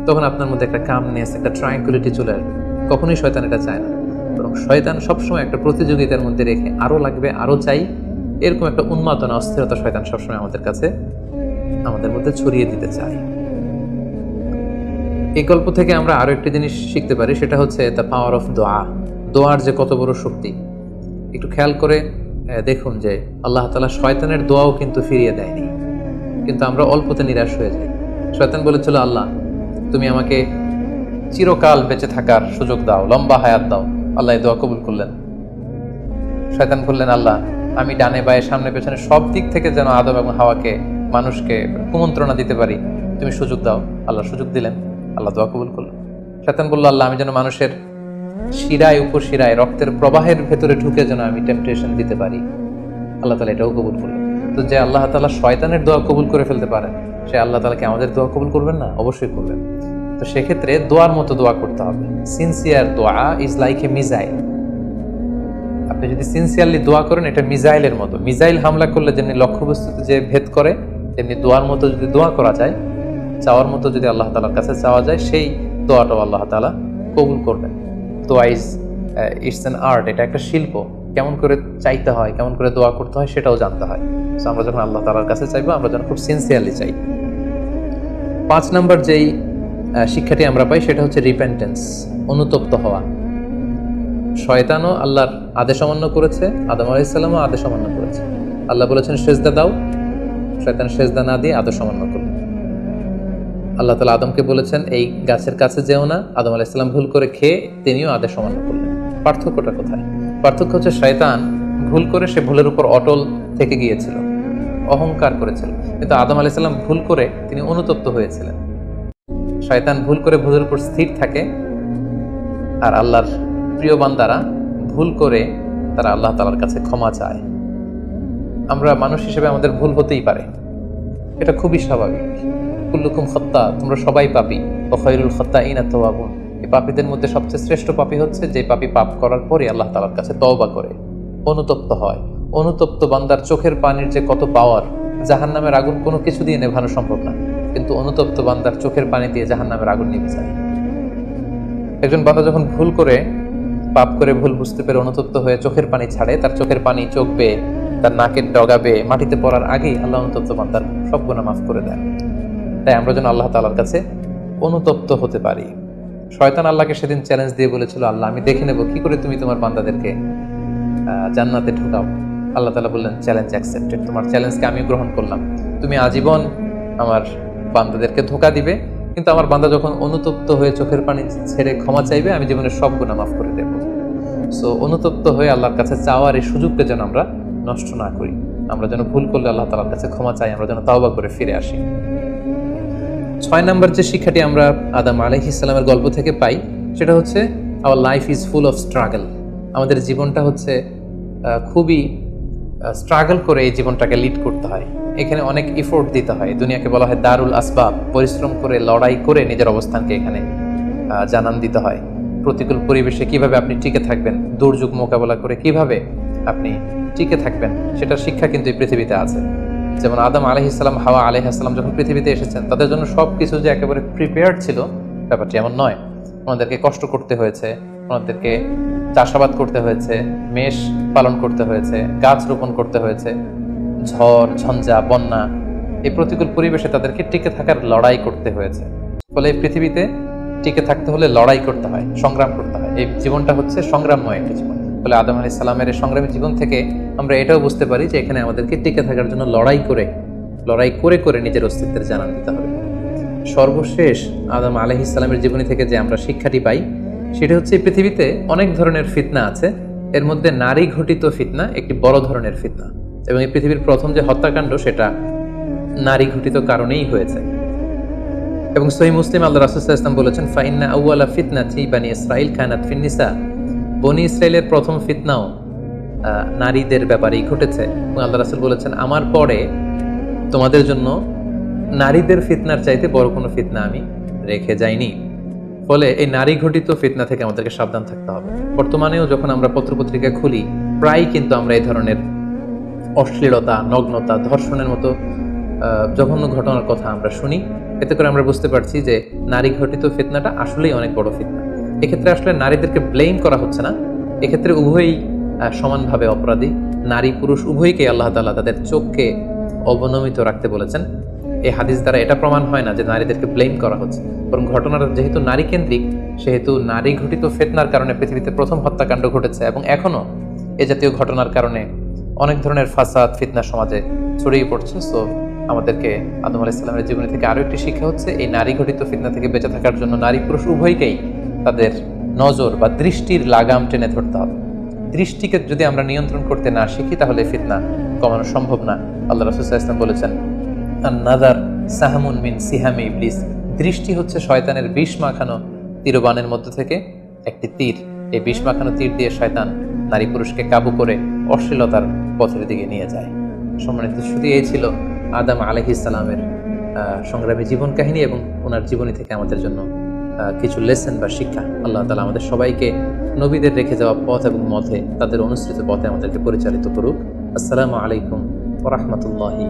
তখন আপনার মধ্যে একটা কামনেস, একটা ট্রাঙ্কুইলিটি চলে আসবে। কখনোই শয়তান এটা চায় না, বরং শয়তান সবসময় একটা প্রতিযোগিতার মধ্যে রেখে আরো লাগবে, আরো চাই, এরকম একটা উন্মাদনা, অস্থিরতা শয়তান সবসময় আমাদের মধ্যে ছড়িয়ে দিতে চায়। এই গল্প থেকে আমরা আরো একটি জিনিস শিখতে পারি, সেটা হচ্ছে দ্য পাওয়ার অফ দোয়া। দোয়ার যে কত বড় শক্তি, একটু খেয়াল করে দেখুন যে আল্লাহ তাআলা শয়তানের দোয়াও কিন্তু ফিরিয়ে দেয়নি, কিন্তু আমরা অল্পতে নিরাশ হয়ে যাই। শয়তান বলেছিল আল্লাহ তুমি আমাকে চিরকাল বেঁচে থাকার সুযোগ দাও, লম্বা হায়াত দাও। আল্লাহ এই দোয়া কবুল করলেন। শয়তান বললেন আল্লাহ আমি ডানে বায়ে সামনে পেছনে সব দিক থেকে যেন আদম এবং হাওয়াকে, মানুষকে কুমন্ত্রণা দিতে পারি, তুমি সুযোগ দাও। আল্লাহ সুযোগ দিলেন, আল্লাহ দোয়া কবুল করলেন। শয়তান বলল আল্লাহ আমি যেন মানুষের শিরায় উপশিরায় রক্তের প্রবাহের ভেতরে ঢুকে যেন আমি টেম্পটেশন দিতে পারি। আল্লাহ তাআলা এটাও কবুল করলেন। তো যে আল্লাহ তাআলা শয়তানের দোয়া কবুল করে ফেলতে পারেন, সে আল্লাহ তাআলাকে আমাদের দোয়া কবুল করবেন না? অবশ্যই করবেন। তো সেক্ষেত্রে দোয়ার মতো দোয়া করতে হবে। সিনসিয়ার দোয়া ইজ লাইক এ মিসাইল। আপনি যদি সিনসিয়ারলি দোয়া করেন, এটা মিসাইলের মতো। মিসাইল হামলা করলে যেমনি লক্ষ্যবস্তুতে যে ভেদ করে, তেমনি দোয়ার মতো যদি দোয়া করা যায়, চাওয়ার মতো যদি আল্লাহ তাআলার কাছে চাওয়া যায়, সেই দোয়াটাও আল্লাহ তাআলা কবুল করবেন। দোয়া ইটস অ্যান আর্ট, এটা একটা শিল্প। কেমন করে চাইতে হয়, কেমন করে দোয়া করতে হয়, সেটাও জানতে হয়। সো আমরা যখন আল্লাহ তাআলার কাছে চাইবো, আমরা যেন খুব সিনসিয়ারলি চাই। 5 নম্বর যেই শিক্ষাটি আমরা পাই, সেটা হচ্ছে রিপেন্টেন্স, অনুতপ্ত হওয়া। শয়তানও আল্লাহর আদেশ অমান্য করেছে, আদম আলাইহিস সালামও আদেশ অমান্য করেছে। আল্লাহ বলেছেন সেজদা দাও, শয়তান সেজদা না দিয়ে আদেশ অমান্য করল। আল্লাহ তাআলা আদমকে বলেছেন এই গাছের কাছে যেও না, আদম আলাইহিস সালাম ভুল করে খেয়ে তিনিও আদেশ অমান্য করলেন। পার্থক্যটা কোথায়? পার্থক্য হচ্ছে শয়তান ভুল করে সে ভুলের উপর অটল থেকে গিয়েছিল, অহংকার করেছিল, কিন্তু আদম আলাইহিস সালাম ভুল করে তিনি অনুতপ্ত হয়েছিলেন। শয়তান ভুল করে ভুলের উপর স্থির থাকে, আর আল্লাহর প্রিয় বান্দারা ভুল করে তারা আল্লাহ তাআলার কাছে ক্ষমা চায়। আমরা মানুষ হিসেবে আমাদের ভুল হতেই পারে, এটা খুবই স্বাভাবিক। কুল্লুকুম খাত্তা, তোমরা সবাই পাপী, ওয়া খায়রুল খাত্তাইনা তাওয়াবুন। এই পাপীদের মধ্যে সবচেয়ে শ্রেষ্ঠ পাপী হচ্ছে যে পাপী পাপ করার পরে আল্লাহ তাআলার কাছে তওবা করে, অনুতপ্ত হয়। অনুতপ্ত বান্দার চোখের পানির যে কত পাওয়ার, জাহান্নামের আগুন কোনো কিছু দিয়ে নেভানো সম্ভব না, কিন্তু অনুতপ্ত বান্দার চোখের পানি দিয়ে জাহান্নামের আগুন নিভে যায়। একজন বান্দা যখন ভুল করে, পাপ করে, ভুল বুঝতে পেরে অনুতপ্ত হয়ে চোখের পানি ছাড়ে, তার চোখের পানি চোখ বেয়ে, তার নাকের ডগা বেয়ে মাটিতে পড়ার আগেই আল্লাহ অনুতপ্ত বান্দার সব গুনাহ মাফ করে দেন। তাই আমরা যেন আল্লাহ তাআলার কাছে অনুতপ্ত হতে পারি। শয়তান আল্লাহকে সেদিন চ্যালেঞ্জ দিয়ে বলেছিল, আল্লাহ আমি দেখে নেব কি করে তুমি তোমার বান্দাদেরকে জান্নাতে ঢোকাও। আল্লাহ তাআলা বললেন, চ্যালেঞ্জ অ্যাকসেপ্টেড, তোমার চ্যালেঞ্জকে আমি গ্রহণ করলাম। তুমি আজীবন আমার বান্দাদেরকে ধোঁকা দিবে, কিন্তু আমার বান্দা যখন অনুতপ্ত হয়ে চোখের পানি ছেড়ে ক্ষমা চাইবে, আমি জীবনের সব গুনাহ মাফ করে দেব। সো অনুতপ্ত হয়ে আল্লাহর কাছে চাওয়ার এই সুযোগকে যেন আমরা নষ্ট না করি। আমরা যেন ভুল করলে আল্লাহ তাআলার কাছে ক্ষমা চাই, আমরা যেন তাওবা করে ফিরে আসি। 6 নম্বর যে শিক্ষাটি আমরা আদম আলাইহিস সালামের গল্প থেকে পাই, সেটা হচ্ছে our life is full of struggle. আমাদের জীবনটা হচ্ছে খুবই স্ট্রাগল করে এই জীবনটাকে লিড করতে হয়। এখানে অনেক এফোর্ট দিতে হয়। দুনিয়াকে বলা হয় দারুল আসবাব, পরিশ্রম করে, লড়াই করে নিজের অবস্থানকে এখানে জানান দিতে হয়। প্রতিকূল পরিবেশে কিভাবে আপনি টিকে থাকবেন, দুর্যোগ মোকাবেলা করে কিভাবে আপনি টিকে থাকবেন, সেটার শিক্ষা কিন্তু এই পৃথিবীতে আছে। যেমন আদম আলাইহিস সালাম, হাওয়া আলাইহিস সালাম যখন পৃথিবীতে এসেছেন, তাদের জন্য সবকিছু যে একেবারে প্রিপেয়ার্ড ছিল ব্যাপারটি এমন নয়। ওনাদেরকে কষ্ট করতে হয়েছে, ওনাদেরকে চাষাবাদ করতে হয়েছে, মেষ পালন করতে হয়েছে, গাছ রোপণ করতে হয়েছে, ঝড় ঝঞ্ঝা বন্যা, এই প্রতিকূল পরিবেশে তাদেরকে টিকে থাকার লড়াই করতে হয়েছে। ফলে এই পৃথিবীতে টিকে থাকতে হলে লড়াই করতে হয়, সংগ্রাম করতে হয়। এই জীবনটা হচ্ছে সংগ্রামময় একটা জীবন। ফলে আদম আলাইহিস সালামের এই সংগ্রামী জীবন থেকে আমরা এটাও বুঝতে পারি যে এখানে আমাদেরকে টিকে থাকার জন্য লড়াই করে করে নিজের অস্তিত্বের জানান দিতে হবে। সর্বশেষ আদম আলাইহিস সালামের জীবনী থেকে যে আমরা শিক্ষাটি পাই, সেটা হচ্ছে এই পৃথিবীতে অনেক ধরনের ফিতনা আছে, এর মধ্যে নারী ঘটিত ফিতনা একটি বড় ধরনের ফিতনা, এবং এই পৃথিবীর প্রথম যে হত্যাকাণ্ড সেটা নারী ঘটিত কারণেই হয়েছে। এবং সহিহ মুসলিম আল্লাহ রাসূল সাল্লাল্লাহু আলাইহি ওয়াসাল্লাম বলেছেন, ফাইন্না আউওয়ালা ফিতনাতি বানি ইসরাঈল কানাত ফিন নিসা। বনি ইসরাইলের প্রথম ফিতনাও নারীদের ব্যাপারেই ঘটেছে। এবং আল্লাহ রাসূল বলেছেন, আমার পরে তোমাদের জন্য নারীদের ফিতনার চাইতে বড় কোনো ফিতনা আমি রেখে যাইনি। ফলে এই নারী ঘটিত ফিতনা থেকে আমাদেরকে সাবধান থাকতে হবে। বর্তমানেও যখন আমরা পত্রপত্রিকা খুলি, প্রায় কিন্তু আমরা এই ধরনের অশ্লীলতা, নগ্নতা, ধর্ষণের মতো জঘন্য ঘটনার কথা আমরা শুনি। এতে করে আমরা বুঝতে পারছি যে নারী ঘটিত ফিতনাটা আসলেই অনেক বড় ফিতনা। এক্ষেত্রে আসলে নারীদেরকে ব্লেম করা হচ্ছে না, এক্ষেত্রে উভয়ই সমানভাবে অপরাধী। নারী পুরুষ উভয়কে আল্লাহ তাআলা তাদের চোখকে অবনমিত রাখতে বলেছেন। এই হাদিস দ্বারা এটা প্রমাণ হয় না যে নারীদেরকে ব্লেম করা হচ্ছে, বরং ঘটনাটা যেহেতু নারী কেন্দ্রিক, সেহেতু নারী ঘটিত ফিতনার কারণে পৃথিবীতে প্রথম হত্যাকাণ্ড ঘটেছে, এবং এখনো এ জাতীয় ঘটনার কারণে অনেক ধরনের ফাসাদ, ফিতনা সমাজে ছড়িয়ে পড়ছে। সো আমাদেরকে আদম আলাইহিস সালামের জীবনী থেকে আরো একটি শিক্ষা হচ্ছে, এই নারী ঘটিত ফিতনা থেকে বেঁচে থাকার জন্য নারী পুরুষ উভয়কেই তাদের নজর বা দৃষ্টির লাগাম টেনে ধরতে হবে। দৃষ্টিকে যদি আমরা নিয়ন্ত্রণ করতে না শিখি, তাহলে ফিতনা কমানো সম্ভব না। আল্লাহ রাসূল সাল্লাল্লাহু আলাইহি ওয়াসাল্লাম বলেছেন, আন-নাযার সাহমুন মিন সিহামি ইবলিস। দৃষ্টি হচ্ছে শয়তানের বিষ মাখানো তীরবানের মধ্যে থেকে একটি তীর। এই বিষ মাখানো তীর দিয়ে শয়তান নারী পুরুষকে কাবু করে অশ্লীলতার পথের দিকে নিয়ে যায়। সম্মানিত শুধু এই ছিল আদম আলাইহিস সালামের সংগ্রামী জীবন কাহিনী, এবং ওনার জীবনী থেকে আমাদের জন্য কিছু লেসন বা শিক্ষা। আল্লাহ তাআলা আমাদের সবাইকে নবীদের রেখে যাওয়া পথ এবং মতে, তাদের অনুসৃত পথে আমাদেরকে পরিচালিত করুক। আসসালামু আলাইকুম ওয়া রাহমাতুল্লাহি।